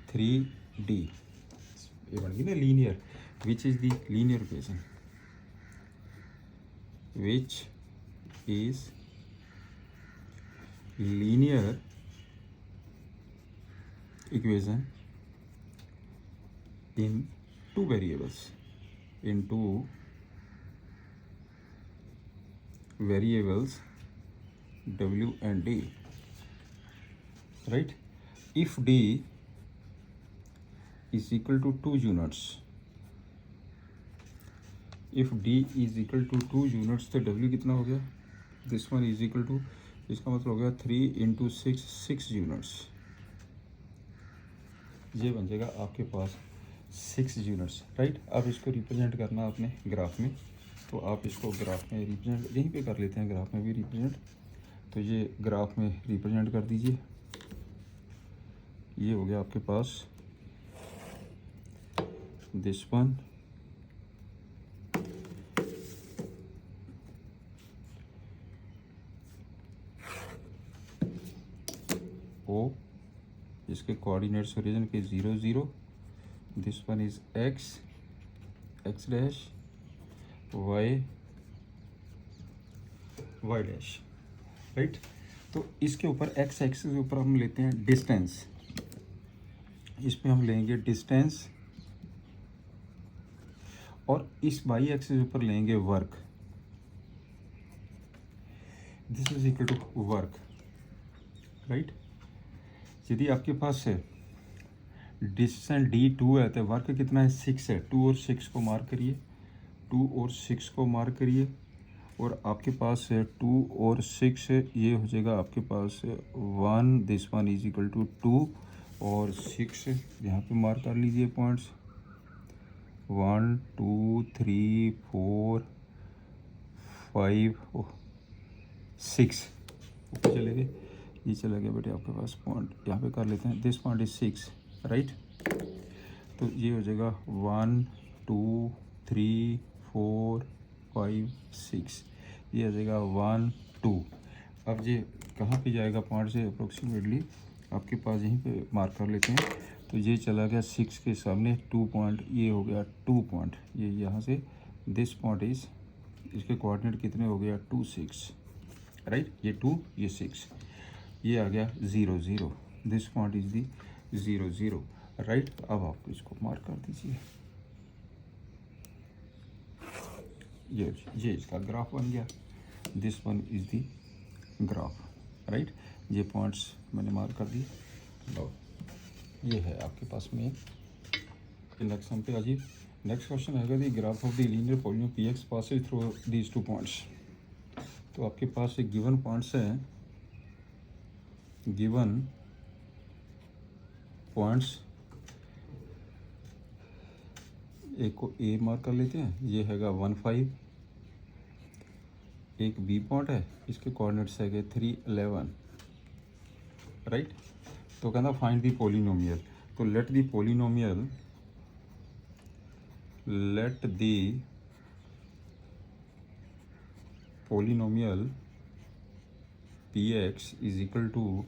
3d, ये बन गई ना linear, which is the linear equation, which is linear equation in two variables, in two variables w and d, right? If d is equal to 2 units, if d is equal to 2 units तो w कितना हो गया, this one is equal to, इसका मतलब हो गया 3 into 6, 6 units. ये बन जाएगा आपके पास 6 यूनिट्स, राइट। अब इसको रिप्रेजेंट करना आपने ग्राफ में, तो आप इसको ग्राफ में रिप्रेजेंट यहीं पे कर लेते हैं, ग्राफ में भी रिप्रेजेंट। तो ये ग्राफ में रिप्रेजेंट कर दीजिए, ये हो गया आपके पास दिस वन, ओ, इसके कोऑर्डिनेट्स ओरिजिन के 0 0, this one is x, x dash, y, y dash, right. तो इसके ऊपर x एक्सिस के ऊपर हम लेते हैं डिस्टेंस, इस पे हम लेंगे डिस्टेंस, और इस y एक्सिस ऊपर लेंगे work, this is equal to work, right. यदि आपके पास है डिस्टेंस d2 है तो वर्क कितना है 6 है, 2 और 6 को मार्क करिए, 2 और 6 को मार्क करिए, और आपके पास है 2 और 6 है, ये हो जाएगा आपके पास 1, this one is equal to 2 और 6, यहाँ पे मार्क कर लीजिए पॉइंट्स 1 2 3 4 5 6, ऊपर चले गए, ये चला गया बेटे आपके पास पॉइंट, यहाँ पे कर लेते हैं, दिस पॉइंट इज 6, राइट। तो ये हो जाएगा 1 2 3 4 5 6, ये हो जाएगा 1 2। अब ये कहाँ पे जाएगा पॉइंट से अप्रोक्सीमेटली आपके पास यहीं पे मार्क कर लेते हैं, तो ये चला गया 6 के सामने 2 पॉइंट, ये हो गया 2 पॉइंट, ये यहाँ से दिस पॉइंट इज, इसके कोऑर्डिनेट कितने हो गया 2 6, राइट। ये 2 ये 6, ये आ गया 0 0, this point is the 0 0, right. अब आप इसको मार्क कर दीजिए, ये इसका ग्राफ बन गया, this one is the graph, right. ये पॉइंट्स मैंने मार्क कर दिए, लो ये है आपके पास में। नेक्स्ट हम पे आजिए, नेक्स्ट क्वेश्चन है the graph of the linear polynomial P X passes through these 2 points. तो आपके पास एक गिवन पॉइंट्स हैं, गिवन पॉइंट्स, एक को ए मार्क कर लेते हैं, ये हैगा 1 5, एक बी पॉइंट है, इसके कोऑर्डिनेट्स है 3 11, राइट। तो कहना फाइंड दी पोलिनोमियल, तो let the polynomial, let the polynomial P x is equal to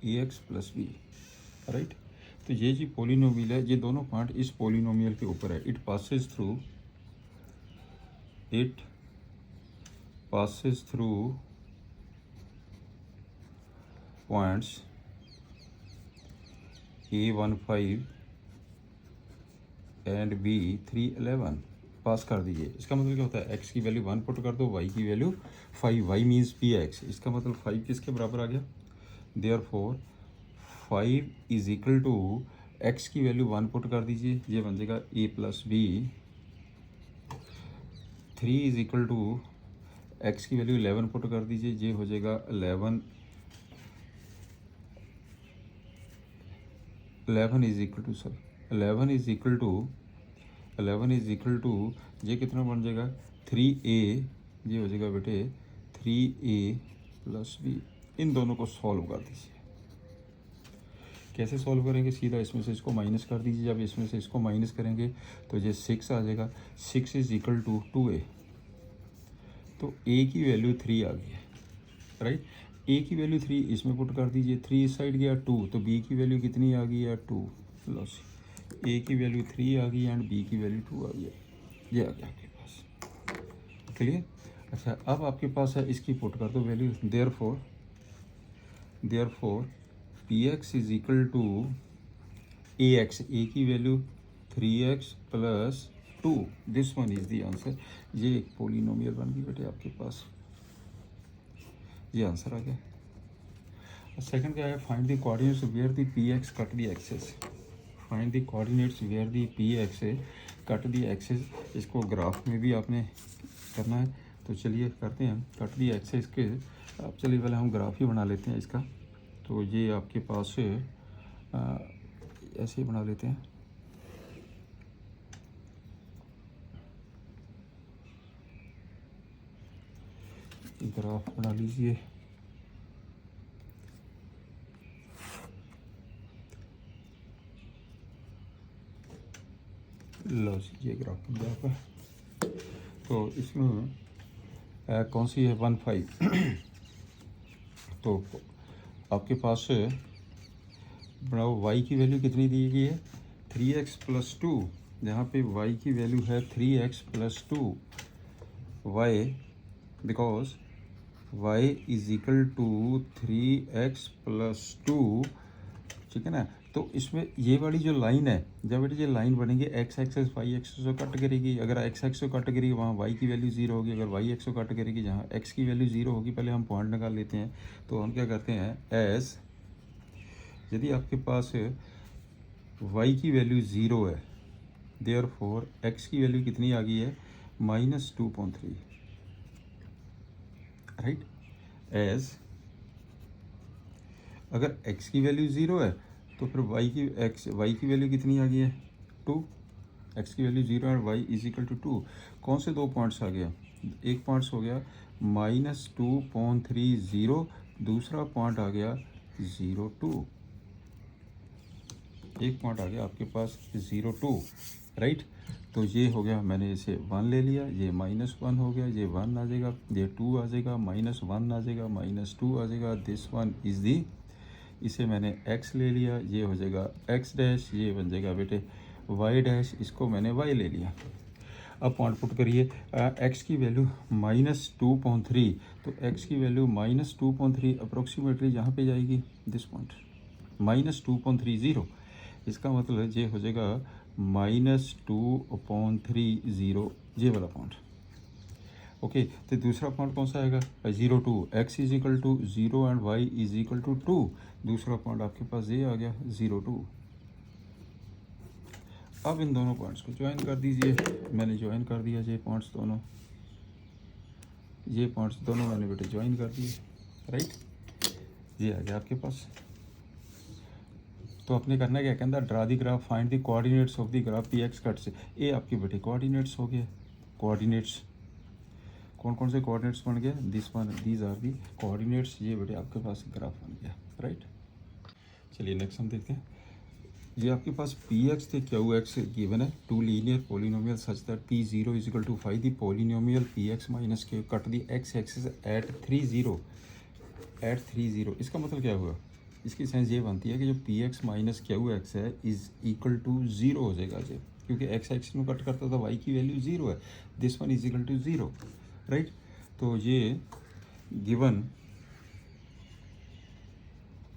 A x plus B, right. तो ये जी पोलिनोमियल है, ये दोनों पॉइंट इस पोलिनोमियल के ऊपर है, it Passage through points A 1 5 and B 3 11, पास कर दीजिए। इसका मतलब क्या होता है, x की वैल्यू 1 पुट कर दो, y की वैल्यू 5, y मीन्स px। इसका मतलब 5 किसके बराबर आ गया, therefore 5 is equal to x की वैल्यू 1 पुट कर दीजिए, ये बन जाएगा a plus B. 3 is equal to x की वैल्यू 11 पुट कर दीजिए, ये हो जाएगा 11 is equal to sir 11 is equal to ये कितना बन जाएगा 3a, ये हो जाएगा बेटे 3a प्लस बी। इन दोनों को सॉल्व कर दीजिए। कैसे सॉल्व करेंगे, सीधा इसमें से इसको माइनस कर दीजिए। जब इसमें से इसको माइनस करेंगे तो ये 6 आ जाएगा। 6 इज इक्वल टू 2a, तो a की वैल्यू 3 आ गई है, राइट। a की वैल्यू 3 इसमें पुट कर दीजिए, 3 इस साइड गया 2, तो b की वैल्यू कितनी आ गई है 2 प्लस a की वैल्यू 3 आ गई एंड b की वैल्यू 2 आ गई है। ये आ गया आपके पास, क्लियर। अच्छा, अब आपके पास है, इसकी पुट कर दो value. Therefore px is equal to ax, a की value 3x plus 2, this one is the answer. ये एक पोलिनोमियल बन गई बेटे आपके पास, ये आंसर आ गया। सेकंड क्या है, find the coordinates where the px cut the axes. Find the coordinates where the px cut the axes. इसको ग्राफ में भी आपने करना है, तो चलिए करते हैं कट द एक्सेस के। अब चलिए पहले हम ग्राफ ही बना लेते हैं इसका। तो ये आपके पास ऐसे ही बना लेते हैं। ग्राफ बना लीजिए। लो जी, ये ग्राफ बन गया आपका। तो इसमें कौन सी है 1 5 तो आपके पास बनाओ y की वैल्यू कितनी दी गई है 3x प्लस 2, जहाँ पे y की वैल्यू है 3x plus 2, y because y is equal to 3x plus 2, ठीक है ना। तो इसमें ये वाली जो लाइन है, जब बेटी ये लाइन बनेगी x एक्सेस y एक्सेस को कट करेगी। अगर x एक्सेस को कट करेगी वहाँ y की वैल्यू 0 होगी, अगर y एक्सेस को कट करेगी जहाँ x की वैल्यू 0 होगी। पहले हम पॉइंट निकाल लेते हैं। तो हम क्या करते हैं, एज यदि आपके पास y की वैल्यू 0 है, देयरफॉर x की वैल्यू कितनी आ गई है -2.3, राइट। एज अगर x की वैल्यू 0 है तो फिर y की वैल्यू कितनी आ गई है 2, x की वैल्यू 0 और y इज इक्वल टू 2। कौन से दो पॉइंट्स आ गया, एक पॉइंट्स हो गया -2.30, दूसरा पॉइंट आ गया 0.2, एक पॉइंट आ गया आपके पास 0.2, राइट। तो ये हो गया, मैंने इसे 1 ले लिया, ये -1 हो गया, ये 1 आ जाएगा, ये 2 आ जाएगा, -1 आ जाएगा, -2 आ जाएगा, दिस वन इज़ दी, इसे मैंने x ले लिया, ये हो जाएगा x डैश, ये बन जाएगा बेटे y डैश, इसको मैंने y ले लिया। अब पॉइंट पुट करिए, x की वैल्यू -2.3, तो x की वैल्यू -2.3 अप्रोक्सीमेटली यहाँ पे जाएगी, दिस पॉइंट -2.30, इसका मतलब ये हो जाएगा -2.30, ये वाला पॉइंट। ओके, तो दूसरा पॉइंट कौन सा आएगा 0.2, x is equal to 0 and y is equal to 2, दूसरा पॉइंट आपके पास ये आ गया 0.2। अब इन दोनों पॉइंट्स को ज्वाइन कर दीजिए। मैंने ज्वाइन कर दिया ये पॉइंट्स दोनों, ये पॉइंट्स दोनों मैंने बेटे ज्वाइन कर दिए, राइट। ये आ गया आपके पास। तो आपने करना क्या, कहता draw the graph, find the coordinates of the graph p x cut से। ये आपके बेटे कोऑर्डिनेट्स हो गए। कोऑर्डिनेट्स कौन कौन से कोऑर्डिनेट्स बन गए, this one, these are the coordinates. ये बेटे आपके पास ग्राफ बन गया, राइट। चलिए नेक्स्ट हम देखते हैं। ये आपके पास पी एक्स थे क्यू एक्स गिवन है, two linear polynomial such that P 0 is equal to 5 the polynomial P X minus Q cut the X axis at 30। इसका मतलब क्या हुआ, इसकी सेंस ये बनती है कि जो p X minus Q x है इज इक्वल टू 0 हो जाएगा जी, क्योंकि एक्स एक्सिस में कट करता था, वाई की वैल्यू 0 है, this one is equal to 0, right. तो ये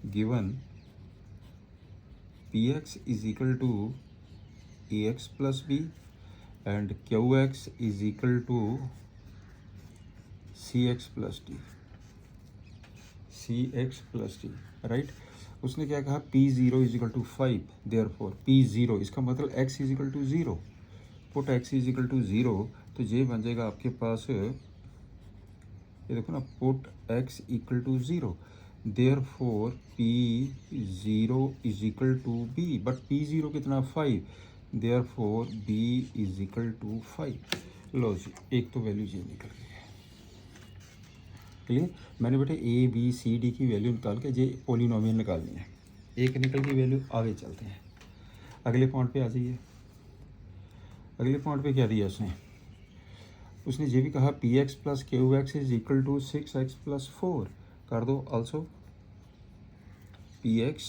given P x is equal to A x plus B and Q x is equal to C x plus D, C x plus D, right. उसने क्या कहा, P zero is equal to 5, therefore P zero, इसका मतलब X is equal to 0, put x is equal to 0, तो ये बन जाएगा आपके पास, ये देखो ना, put X equal to 0, therefore P zero is equal to B, but P zero कितना 5, therefore B is equal to 5। लो जी, एक तो वैल्यू ये निकल गई है, क्लियर। मैंने बेटे ए बी सी डी की वैल्यू निकाल के ये पोलिनोमियल निकालनी है, एक निकल की वैल्यू। आगे चलते हैं, अगले पॉइंट पे आ जाइए। अगले पॉइंट पे क्या दिया उसने ये भी कहा p x plus q x is equal to 6x plus 4, कर दो also p x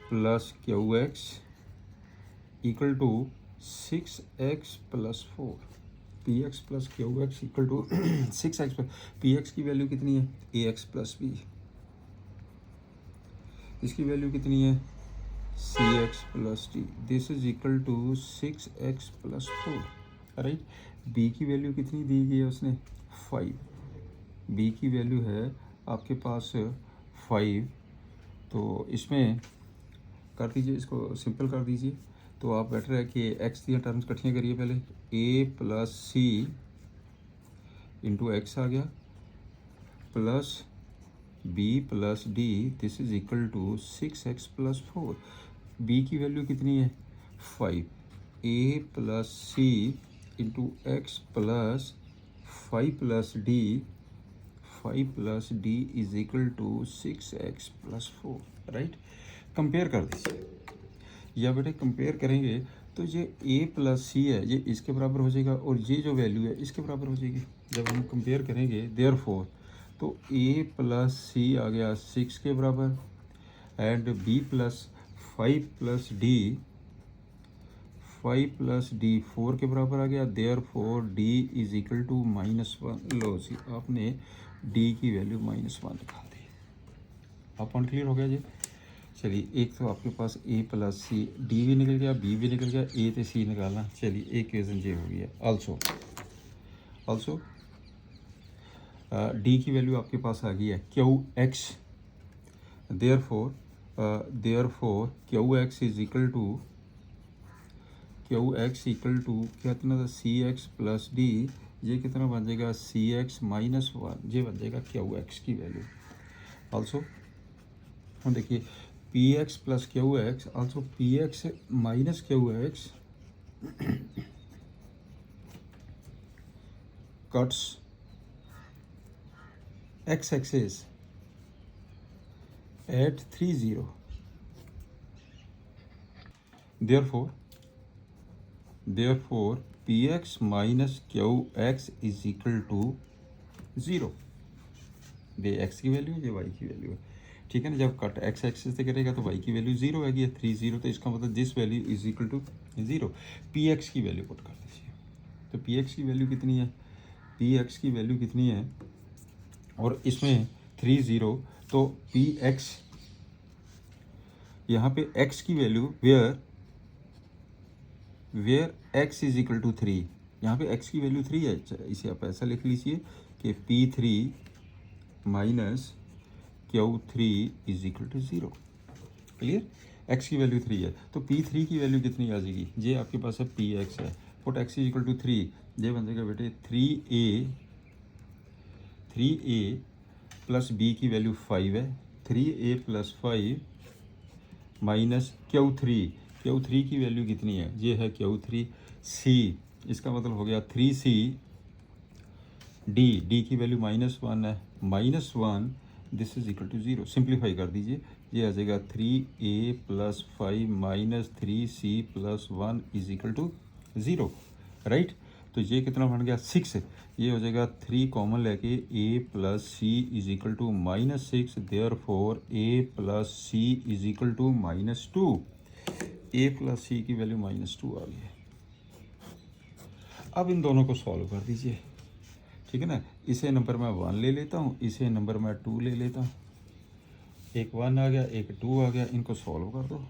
plus q x equal to 6x plus 4, p x plus q x equal to 6x plus, p x की value कितनी है, a x plus b, इसकी value कितनी है, c x plus d, this is equal to 6x plus 4, right. B की value कितनी दी गई है उसने, 5, बी की वैल्यू है आपके पास 5, तो इसमें कर दीजिए, इसको सिंपल कर दीजिए, तो आप बेटर है कि एक्स दी टर्म्स इकट्ठियाँ करिए। पहले a plus c into x आ गया, plus b plus d, this is equal to 6x plus 4, b की वैल्यू कितनी है 5, a plus c into x plus 5 plus D, 5 plus d is equal to 6x plus 4, right. Compare कर दीजिए, या बेटे compare करेंगे तो ये a प्लस सी है, ये इसके बराबर हो जाएगा, और ये जो वैल्यू है इसके बराबर हो जाएगी जब हम कंपेयर करेंगे, देयर फोर तो a प्लस सी आ गया 6 के बराबर, and b plus 5 plus D, 5 plus D 4 के बराबर आ गया, therefore D is equal to -1। लो जी, आपने d की वैल्यू -1 निकाल दी। अब पॉइंट क्लियर हो गया जी। चलिए, एक तो आपके पास a प्लस सी, डी भी निकल गया, b भी निकल गया, a तो c निकालना। चलिए, एक इक्वेशन ये हो गया। ऑल्सो d की वैल्यू आपके पास आ गई है Q X, therefore Q x is equal to, Q x equal to क्या कितना था, सी एक्स प्लस डी, ये कितना बन जाएगा सी एक्स माइनस 1, ये बन जाएगा क्यू एक्स की वैल्यू। ऑल्सो हम देखिए P x plus q x, also p X minus Q x cuts x axis at 3 0, therefore px minus qx is equal to 0। ये x की वैल्यू है, ये y की वैल्यू है, ठीक है ना। जब कट x एक्सिस से करेगा तो y की वैल्यू 0 आएगी, 3 0, तो इसका मतलब this value is equal to 0। px की वैल्यू पुट कर दीजिए, तो px की वैल्यू कितनी है, px की वैल्यू कितनी है, और इसमें 3 0, तो px यहाँ पे x की value where x is equal to 3, यहाँ पे x की वैल्यू 3 है, इसे आप ऐसा लिख लीजिए कि p3 minus q3 is equal to 0। Clear, x की वैल्यू 3 है, तो p3 की वैल्यू कितनी आ जाएगी, ये आपके पास है px है, put x is equal to 3, ये बन जाएगा बेटे 3a प्लस b की वैल्यू 5 है, 3a प्लस 5 माइनस Q3 की वैल्यू कितनी है, ये है Q3, c, इसका मतलब हो गया 3c, d की वैल्यू -1 है, -1, this is equal to 0। Simplify कर दीजिए, ये आ जाएगा 3a plus 5 minus 3c plus 1 is equal to 0, right. तो ये कितना बन गया 6, ये हो जाएगा 3 कॉमन लेके a plus c is equal to -6, therefore a plus c is equal to -2, a plus c की वैल्यू -2 आ गई है। अब इन दोनों को सॉल्व कर दीजिए, ठीक है ना। इसे नंबर मैं 1 ले लेता हूँ, इसे नंबर मैं 2 ले लेता हूँ, एक 1 आ गया, एक 2 आ गया, इनको सॉल्व कर दो।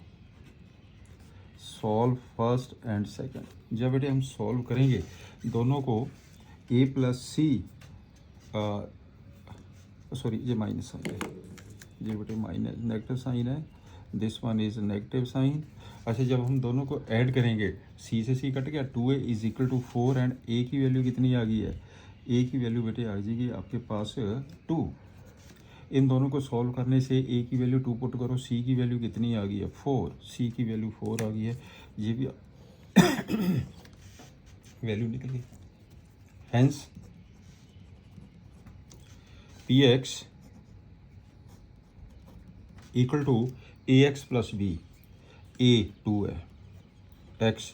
Solve first and second. जब बेटे हम सॉल्व करेंगे दोनों को a प्लस सी, सॉरी ये माइनस साइन है, ये बेटे माइनस नेगेटिव साइन है, this one is negative sign. अच्छा जब हम दोनों को ऐड करेंगे c से c कट गया, 2a is equal to 4 and a की वैल्यू कितनी आ गई है, a की वैल्यू बेटे आ जाएगी आपके पास 2। इन दोनों को सॉल्व करने से a की वैल्यू 2 पुट करो, c की वैल्यू कितनी आ गई है 4, c की वैल्यू 4 आ गई है, ये भी वैल्यू निकल गई। Hence p x equal to A x plus b, a 2 है, एक्स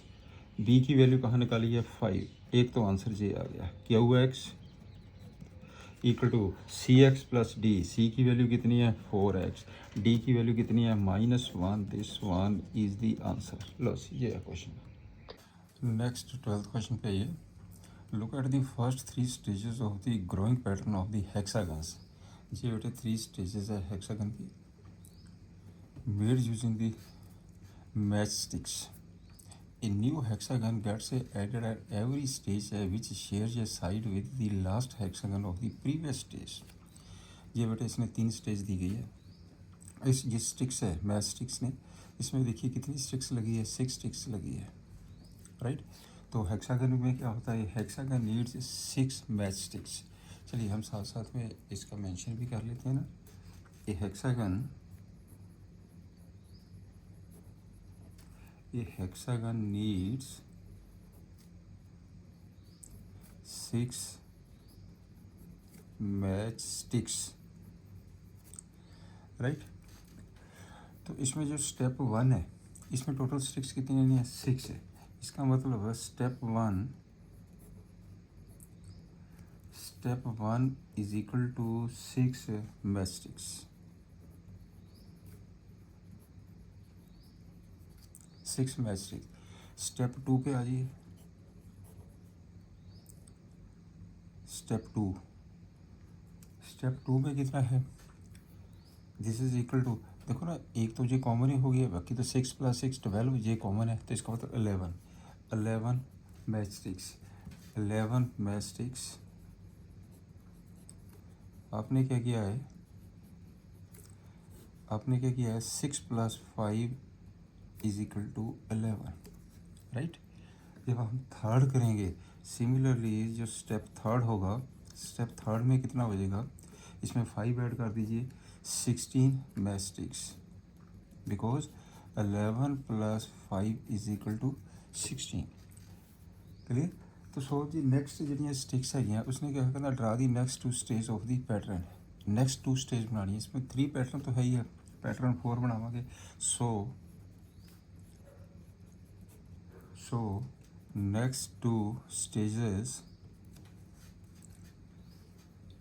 बी की वैल्यू कहाँ निकाली है 5, एक तो आंसर ये आ गया। क्या हुआ x equal to C x plus D, c की वैल्यू कितनी है 4x, डी की वैल्यू कितनी है -1, this one is the answer. लो ये है क्वेश्चन। नेक्स्ट 12th क्वेश्चन पे ये look at the first 3 stages of the growing pattern of the hexagons. ये बेटे 3 स्टेजेस है हेक्सागन की, made using the match sticks. A new hexagon gets added at every stage which shares a side with the last hexagon of the previous stage। ये बेटे इसने 3 stage दी गई है। इस ये स्टिक्स है मैच स्टिक्स ने, इसमें देखिए कितनी स्टिक्स लगी है 6 स्टिक्स लगी है, राइट। तो हेक्सागन में क्या होता है, हेक्सागन नीड्स 6 मैच स्टिक्स। चलिए हम साथ साथ में इसका मेंशन भी कर लेते हैं ना। ये hexagon needs 6 match sticks, right. तो इसमें जो स्टेप 1 है इसमें टोटल स्टिक्स कितनी नहीं है 6 है। इसका मतलब है step 1 is equal to 6 match sticks. Step 2 पे आ जाइए। स्टेप टू में कितना है, दिस इज इक्वल टू, देखो ना एक तो ये कॉमन ही हो गया, बाकी तो 6 + 6 12, ये कॉमन है तो इसका मतलब 11 मैच स्टिक्स। 11 मैच स्टिक्स आपने क्या किया है, 6 + 5 इज इक्वल टू 11, राइट। जब हम थर्ड करेंगे सिमिलरली जो स्टेप थर्ड होगा, स्टेप थर्ड में कितना बचेगा, इसमें 5 ऐड कर दीजिए 16 match sticks, because 11 + 5 is equal to 16। Clear. तो सो जी नेक्स्ट जी स्टिक्स है उसने क्या करना, draw the next 2 stage of the pattern. Next 2 stage बनानी है, इसमें 3 पैटर्न तो है ही है, पैटर्न 4 बनावांगे। सो नेक्स्ट 2 स्टेजेस,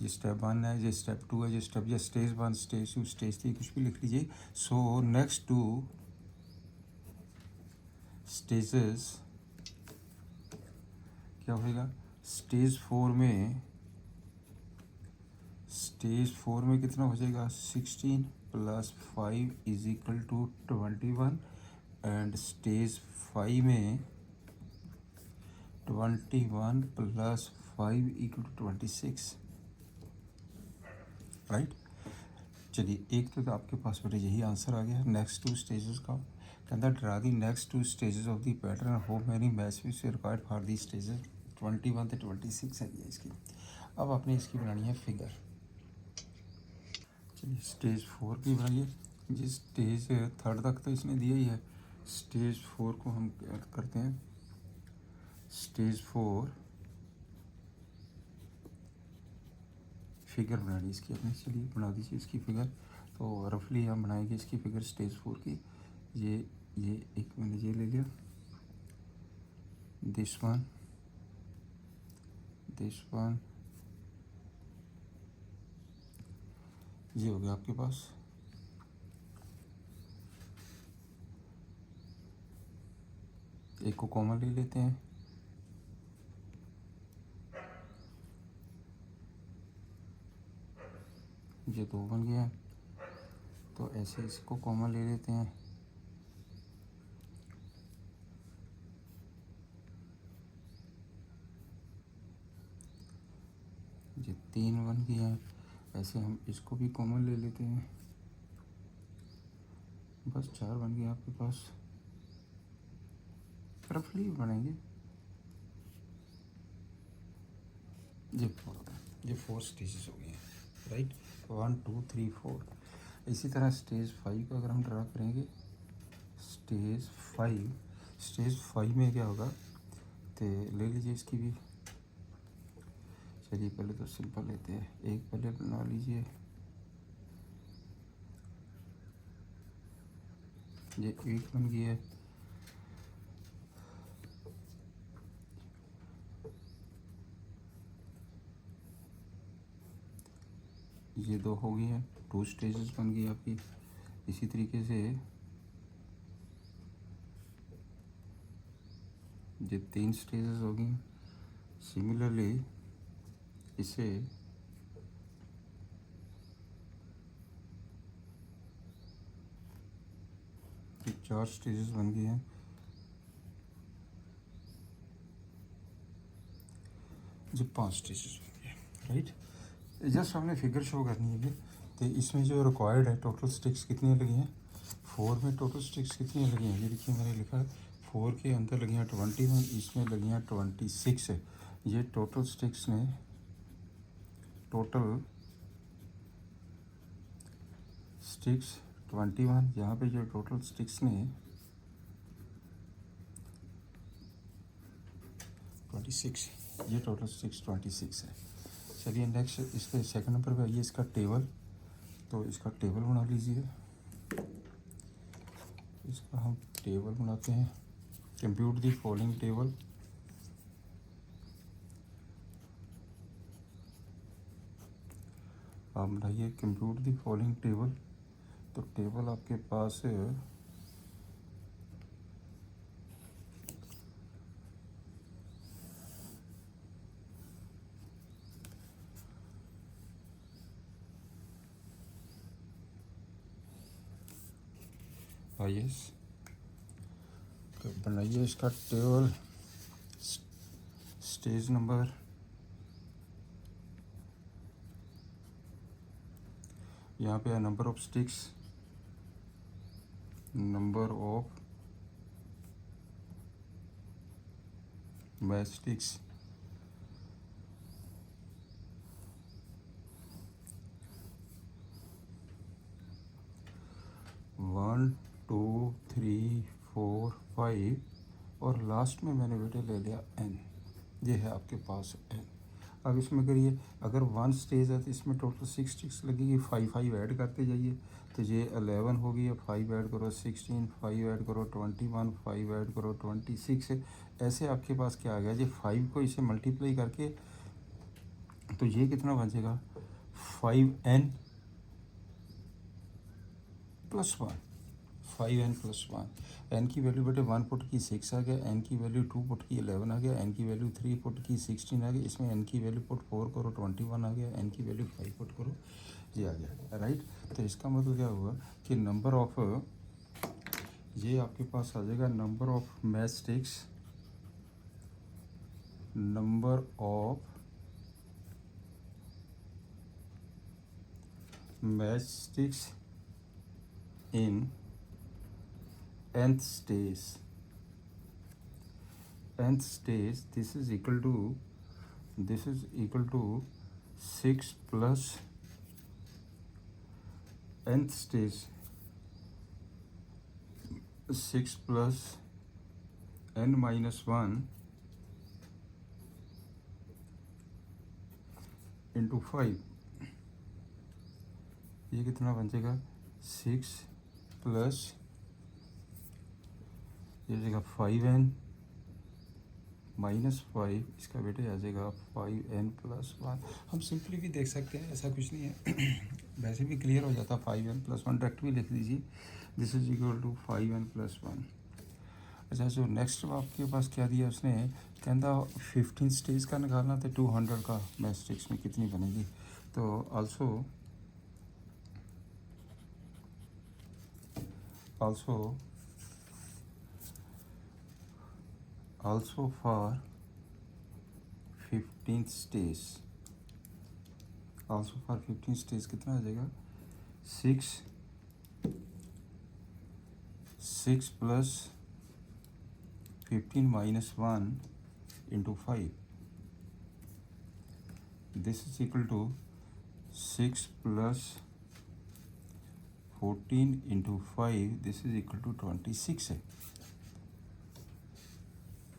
ये स्टेप 1 है, ये स्टेप 2 है, ये स्टेप, ये स्टेज 1 स्टेज 2 स्टेज 3 कुछ भी लिख लीजिए। सो नेक्स्ट 2 स्टेजेस क्या होगा, स्टेज 4 में कितना हो जाएगा 16 + 5 is equal to 21 and stage 5 में 21 + 5 इक्वल टू 26, राइट। चलिए एक तो आपके पास बेटे यही आंसर आ गया नेक्स्ट 2 स्टेजेस का। कहता draw the next 2 stages of the pattern, how many match which required for the stages, 21 से 26 है ये इसकी। अब आपने इसकी बनानी है फिगर। चलिए स्टेज 4 की बनाइए, जिस स्टेज थर्ड तक तो इसने दिया ही है, स्टेज 4 को हम क्या करते हैं, स्टेज 4 फिगर बनानी इसकी अपने। चलिए बना दीजिए इसकी फिगर। तो रफली हम बनाएंगे इसकी फिगर स्टेज 4 की। ये एक मैंने ये ले लिया, दिस वन, ये हो गया आपके पास। एक को कॉमन ले लेते हैं, ये 2 बन गया। तो ऐसे इसको कॉमन ले लेते हैं, ये 3 बन गया है। ऐसे हम इसको भी कॉमन ले लेते हैं, बस 4 बन गया आपके पास। रफली बनेंगे, ये 4 होगा, ये 4 स्टेजेस हो गए हैं, राइट। 1 2 3 4। इसी तरह स्टेज 5 का अगर हम ड्रा करेंगे, स्टेज 5, स्टेज 5 में क्या होगा, तो ले लीजिए इसकी भी। चलिए पहले तो सिंपल लेते हैं, एक पहले बना लीजिए, ये 8 बन गया है। ये 2 हो गई हैं, 2 स्टेजेस बन गई आपकी। इसी तरीके से ये 3 स्टेजेस हो गई। सिमिलरली इसे ये 4 स्टेजेस बन गए हैं, जो 5 स्टेजेस बन गए, राइट। जस्ट हमने फिगर शो करनी है। तो इसमें जो रिक्वायर्ड है, टोटल स्टिक्स कितनी लगी हैं, 4 में टोटल स्टिक्स कितनी लगी हैं, ये देखिए मैंने लिखा है 4 के अंदर लगी हैं 21, इसमें लगी हैं 26 है। ये टोटल स्टिक्स ने, टोटल स्टिक्स 21, यहाँ पे जो टोटल स्टिक्स ने 26, ये टोटल स्टिक्स 26 है। चलिए नेक्स्ट इसके सेकंड नंबर पे आइए, इसका टेबल। तो इसका टेबल बना लीजिए, इसका हम टेबल बनाते हैं। Compute the following table. आप बनाइए कंप्यूट दी फॉलोइंग टेबल। तो टेबल आपके पास है, आइए बनाइए इसका टेबल। स्टेज नंबर, यहाँ पे है number of sticks, number of match sticks, one 2 3 4 5, और लास्ट में मैंने बेटे ले लिया n। ये है आपके पास n। अब इसमें करिए, अगर 1 स्टेज है तो इसमें टोटल 6 स्टिक्स लगेगी, 5 ऐड करते जाइए। तो ये 11 हो गई है, 5 ऐड करो 16, 5 ऐड करो 21, 5 ऐड करो 26 है। ऐसे आपके पास क्या आ गया, ये 5 को इसे मल्टीप्लाई करके, तो ये कितना बचेगा, 5n plus 1, 5n plus 1। N की वैल्यू बेटे 1 पुट की 6 आ गया, एन की वैल्यू 2 पुट की 11 आ गया, एन की वैल्यू 3 पुट की 16 आ गया। इसमें एन की वैल्यू पुट 4 करो 21 आ गया, एन की वैल्यू 5 पुट करो, ये आ गया, राइट। तो इसका मतलब क्या हुआ कि नंबर ऑफ, ये आपके पास आ जाएगा number of match sticks, number of match sticks in nth stage. Nth stage, this is equal to 6 plus nth stage, 6 plus n minus 1 into 5। ये कितना बन जाएगा, 6 प्लस, ये हो जाएगा 5n माइनस 5, इसका बेटे आ जाएगा 5n प्लस 1। हम सिंपली भी देख सकते हैं, ऐसा कुछ नहीं है वैसे भी क्लियर हो जाता, 5n प्लस 1 डायरेक्ट भी लिख लीजिए, this is equal to 5n plus 1। अच्छा, जो नेक्स्ट आपके पास क्या दिया उसने, कहता 15 स्टेज का निकालना, तो 200 का मैच स्टिक्स में कितनी बनेगी। तो also for 15th stage, also for 15 stage कितना आ जाएगा 6 plus 15 minus 1 into 5 this is equal to 6 plus 14 into 5 this is equal to 26 है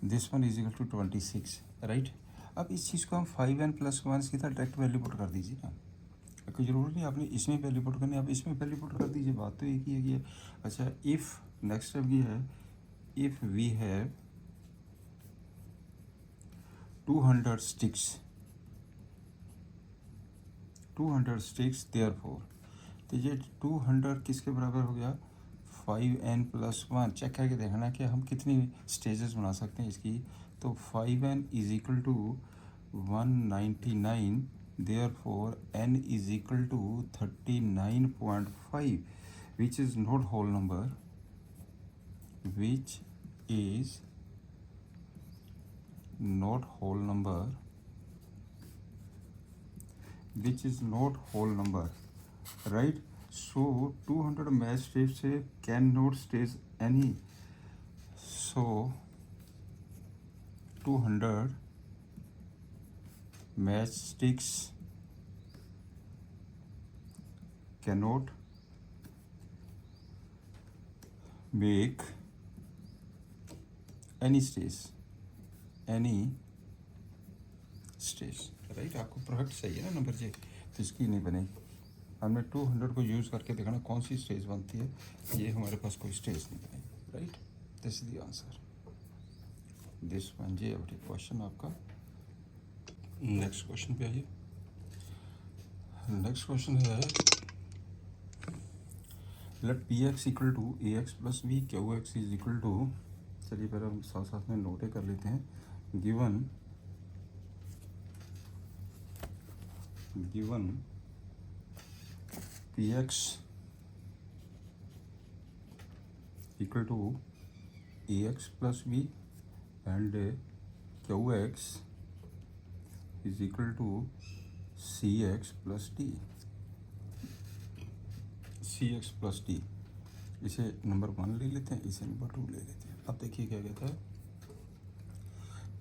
this one is equal to 26 right. अब इस चीज़ को हम 5n प्लस 1 सीधा डायरेक्ट वैल्यू पुट कर दीजिए ना, कोई ज़रूरत नहीं आपने इसमें वैल्यू पुट करनी, आप इसमें वैल्यू पुट कर दीजिए, बात तो एक ही है कि अच्छा इफ़ नेक्स्ट स्टेप ये है if we have 200 sticks therefore, तो ये 200 किसके बराबर हो गया 5n प्लस 1। चेक करके देखना कि हम कितनी स्टेजेस बना सकते हैं इसकी, तो 5n is equal to 199 therefore n is equal to 39.5 which is not whole number, which is not whole number, which is not whole number, right? So 200 match sticks cannot stage any, so 200 match sticks cannot make any stage right. आपको product सही है ना number जी, तो इसकी नहीं बनेगी। हमने 200 को यूज़ करके देखना कौन सी स्टेज बनती है, ये हमारे पास कोई स्टेज नहीं बनेगी right. This is the answer, this one जी अभी क्वेश्चन आपका। नेक्स्ट क्वेश्चन पे आइए। नेक्स्ट क्वेश्चन है let p x equal to A x plus b q x is equal to, चलिए पहले हम साथ साथ में नोटे कर लेते हैं। Given P x equal to A x plus B and Q x is equal to C x plus d, इसे नंबर 1 ले लेते हैं, इसे नंबर 2 ले लेते हैं। अब देखिए क्या कहता है,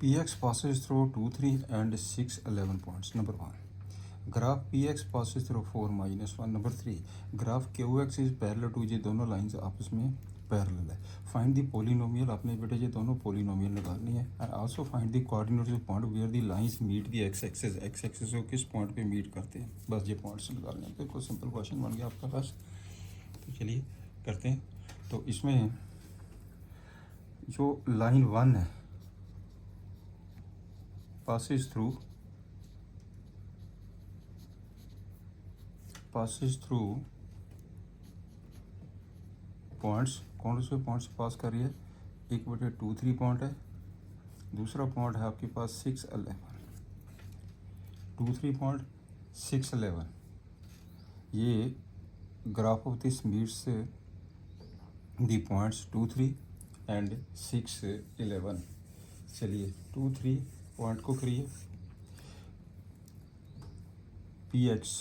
P x passes through 2, 3 and 6, 11 points. Number 1 graph p x passes through 4, -1। Number 3 graph q x is parallel to, ये दोनों लाइंस आपस में पैरेलल है। फाइंड द पोलिनोमियल, आपने बेटे ये दोनों पोलिनोमियल निकालनी है। And also find the coordinates of point where the lines meet the x axis को किस पॉइंट पे मीट करते हैं, बस ये पॉइंट्स निकालने हैं। बिल्कुल सिंपल क्वेश्चन बन गया आपका पास। तो चलिए करते हैं। तो इसमें जो लाइन 1 है passes through पॉइंट्स, कौन से पॉइंट्स पास कर रही है, 1/2, 3 पॉइंट है, दूसरा पॉइंट है आपके पास 6, 11, 2, 3 पॉइंट 6, 11, ये graph of this meets the points 2, 3 and 6, 11। चलिए 2, 3 पॉइंट को करिए, पी एक्स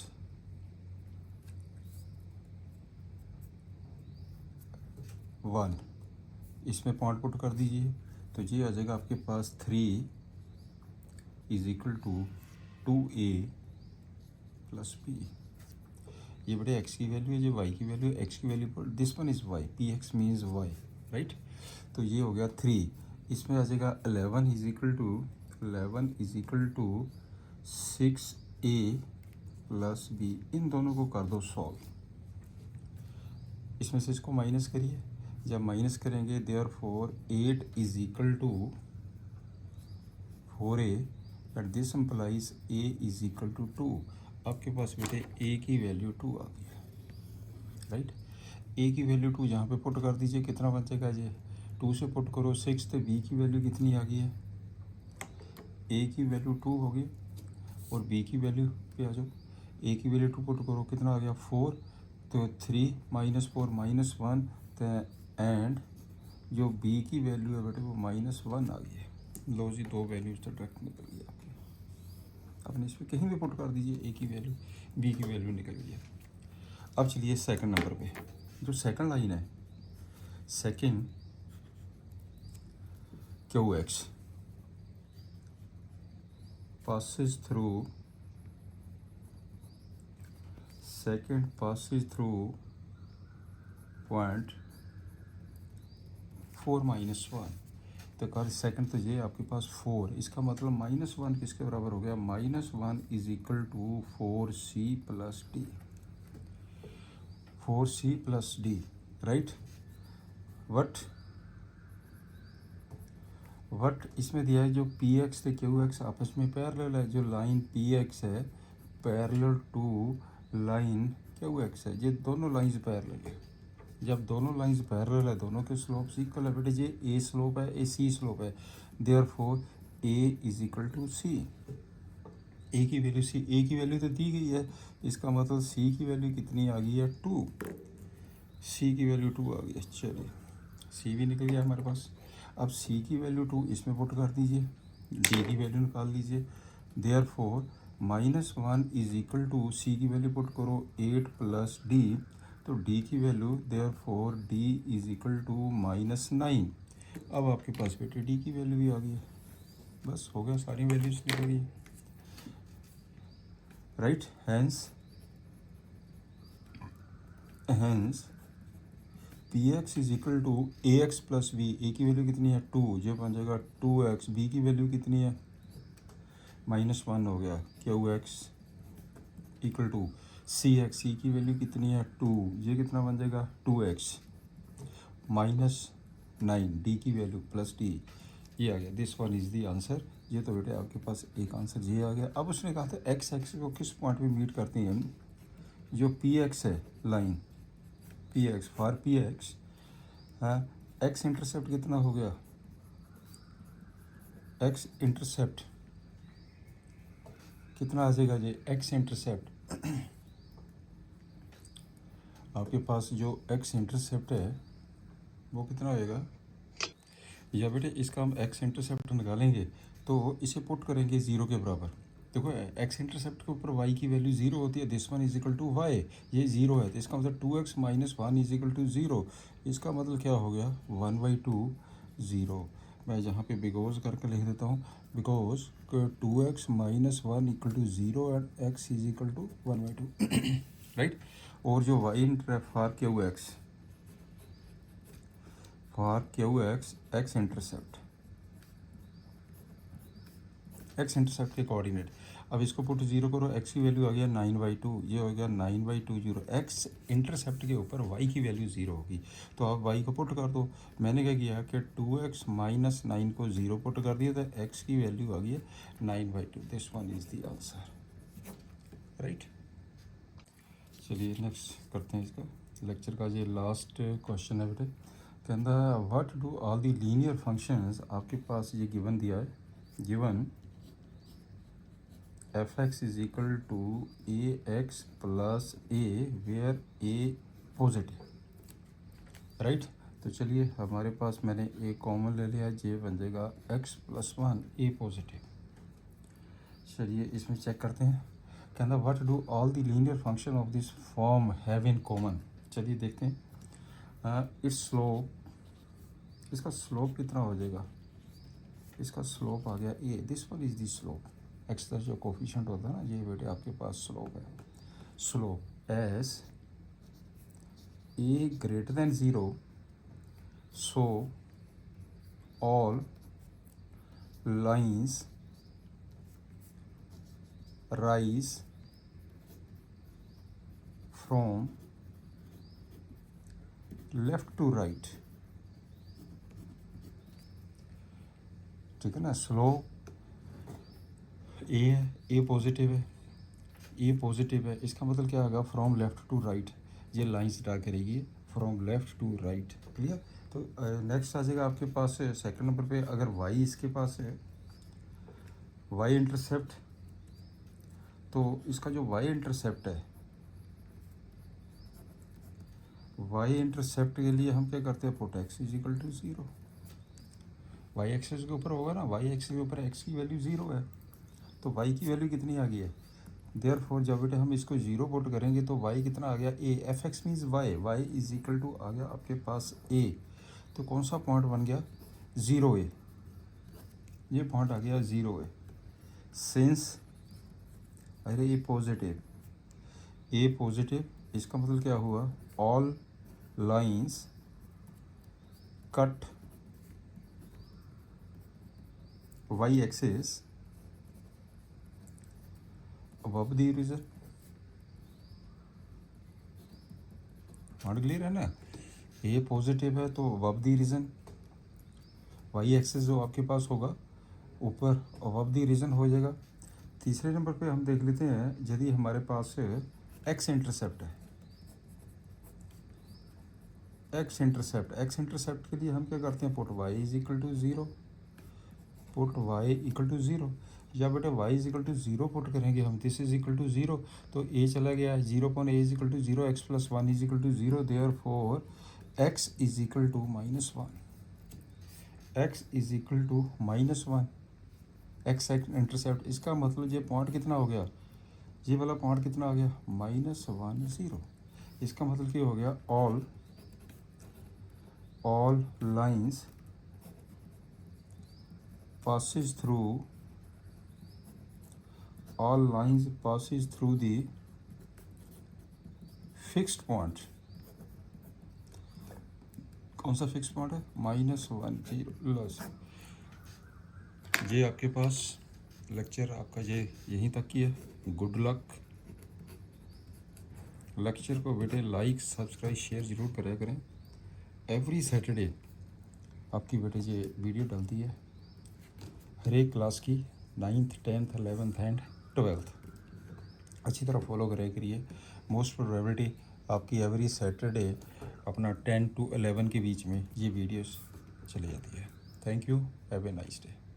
वन, इसमें पॉइंट पुट कर दीजिए, तो ये आ जाएगा आपके पास 3 is equal to 2a plus b। ये बड़े एक्स की वैल्यू है, ये वाई की वैल्यू, एक्स की value, this one is y, p x means y right. तो ये हो गया 3, इसमें आ जाएगा 11 is equal to 6a plus b। इन दोनों को कर दो सॉल्व, इसमें से इसको माइनस करिए, जब माइनस करेंगे therefore 8 is equal to 4a at this implies a is equal to 2। आपके पास बेटे a की वैल्यू 2 आ गई है राइट। a की वैल्यू 2 यहाँ पे पुट कर दीजिए, कितना बचेगा जी, 2 से पुट करो 6, तो b की वैल्यू कितनी आ गई है, a की वैल्यू 2 होगी और b की वैल्यू पे आ जाओ, a की वैल्यू 2 पुट करो कितना आ गया 4, तो 3 - 4 -1, एंड जो b की वैल्यू है बेटे वो -1 आ गई है। लो जी, 2 वैल्यूज तो डायरेक्ट निकल गई आपकी। आपने इस पर कहीं भी पुट कर दीजिए, ए की वैल्यू, बी की वैल्यू निकल गई है। अब चलिए सेकंड नंबर पे, जो सेकंड लाइन है, second Q x passes through point 4 minus 1। तो कर सेकंड तो ये आपके पास 4, इसका मतलब -1 किसके बराबर हो गया, -1 is equal to 4c plus d, 4c plus D, right. What इसमें दिया है जो पी एक्स थे क्यू एक्स आपस में पैरेलल है, जो लाइन पी एक्स है parallel to line q x है, ये दोनों लाइंस पैरेलल है। जब दोनों लाइंस पैरेलल है, दोनों के स्लोप इक्वल है बेटे, ये ए स्लोप है, ए सी स्लोप है, therefore a is equal to c. A की वैल्यू सी, ए की वैल्यू तो दी गई है, इसका मतलब सी की वैल्यू कितनी आ गई है, 2, सी की वैल्यू 2 आ गई है। चलिए सी भी निकल गया हमारे पास। अब सी की वैल्यू 2 इसमें पुट कर दीजिए, डी की वैल्यू निकाल दीजिए, therefore -1 is equal to, c की वैल्यू पुट करो 8 प्लस डी, तो डी की value therefore d is equal to -9। अब आपके पास बेटे डी की वैल्यू भी आ गई है, बस हो गया, सारी वैल्यूज निकल गई, right. Hence p x is equal to A x plus b, a की वैल्यू कितनी है 2, जो बन जाएगा 2x, बी की वैल्यू कितनी है -1 हो गया, q x equal to C x, c की वैल्यू कितनी है 2, ये कितना बन जाएगा 2x -9, डी की वैल्यू प्लस डी, ये आ गया, this one is the answer. ये तो बेटे आपके पास एक आंसर ये आ गया। अब उसने कहा था एक्स एक्स को किस पॉइंट पे मीट करते हैं, जो पी एक्स है line, p x for P x, हाँ, एक्स इंटरसेप्ट कितना हो गया, एक्स इंटरसेप्ट कितना आ जाएगा जी, एक्स इंटरसेप्ट आपके पास जो एक्स इंटरसेप्ट है वो कितना होएगा, या बेटे इसका हम एक्स इंटरसेप्ट निकालेंगे तो इसे पुट करेंगे 0 के बराबर। देखो एक्स इंटरसेप्ट के ऊपर y की वैल्यू 0 होती है, this one is equal to y, ये 0 है, तो इसका मतलब 2x - 1 इज इक्वल टू 0, इसका मतलब क्या हो गया 1/2 0। मैं यहाँ पे बिकॉज करके लिख देता हूँ, because 2x - 1 equal to 0 and x is equal to 1/2, right. और जो y for q x x intercept के कोऑर्डिनेट, अब इसको पुट 0 करो, x की वैल्यू आ गया 9/2, ये हो गया 9/2 0, x इंटरसेप्ट के ऊपर y की वैल्यू 0 होगी, तो आप y को पुट कर दो। मैंने क्या किया कि 2x - 9 को 0 पुट कर दिया, तो x की वैल्यू आ गई है 9/2, this one is the answer, right. चलिए नेक्स्ट करते हैं इसका लेक्चर का ये लास्ट क्वेश्चन है बेटे, कहता है what do all the linear functions, आपके पास ये गिवन दिया है, given fx is equal to ax plus a where a positive, right. तो चलिए हमारे पास मैंने a कॉमन ले लिया, ये बन जाएगा x + 1 a पॉजिटिव। चलिए इसमें चेक करते हैं, कहना what do all the linear function of this form have in common. चलिए देखते हैं, इस स्लोप, इसका स्लोप कितना हो जाएगा, इसका स्लोप आ गया a, this one is the slope, x का जो कोफिशिएंट होता है ना, ये बेटे आपके पास स्लोप है, slope as a greater than 0, so all lines rise from left to right, ठीक है ना। स्लोप ए है, ए पॉजिटिव है, ए पॉजिटिव है, इसका मतलब क्या होगा फ्रॉम लेफ़्ट टू राइट, ये लाइंस ड्रा करेगी from left to right, clear. तो नेक्स्ट आ जाएगा आपके पास सेकंड नंबर पे, अगर वाई इसके पास है, वाई इंटरसेप्ट, तो इसका जो वाई इंटरसेप्ट है, वाई इंटरसेप्ट के लिए हम क्या करते हैं, put x is equal to 0, y axis के ऊपर होगा ना, वाई एक्सिस के ऊपर एक्स की वैल्यू 0 है, तो y की वैल्यू कितनी आ गई है। देयरफॉर जब बेटे हम इसको 0 पुट करेंगे तो y कितना आ गया a, f x means y is equal to आ गया आपके पास a। तो कौन सा पॉइंट बन गया 0a, ये पॉइंट आ गया 0a। सिंस अरे ये पॉजिटिव, ए पॉजिटिव, इसका मतलब क्या हुआ all lines cut y axis above the region. Point clear है ना, ए पॉजिटिव है तो above the region, y axis जो आपके पास होगा ऊपर above the रीजन हो जाएगा। तीसरे नंबर पे हम देख लेते हैं यदि हमारे पास एक्स इंटरसेप्ट है, एक्स इंटरसेप्ट के लिए हम क्या करते हैं put y is equal to 0, put y equal to 0, या बेटा y is equal to 0 put करेंगे हम, दिस इज इक्वल टू 0, तो a चला गया है 0 upon a is equal to 0, x plus 1 is equal to 0, therefore x is equal to -1, x is equal to -1, x intercept. इसका मतलब ये point कितना हो गया, ये वाला पॉइंट कितना आ गया -1 0। इसका मतलब क्या हो गया all lines passes through the fixed point। कौन सा फिक्स पॉइंट है -1 0 ये आपके पास लेक्चर आपका ये यहीं तक की है। Good luck. लेक्चर को बेटे लाइक सब्सक्राइब शेयर ज़रूर करा करें। एवरी सैटरडे आपकी बेटे ये वीडियो डलती है हर एक क्लास की, 9th 10th 11th and 12th। अच्छी तरह फॉलो करें करिए। मोस्ट प्रोबेबिलिटी आपकी एवरी सैटरडे अपना 10 to 11 के बीच में ये वीडियोस चली जाती है। Thank you, have a nice day.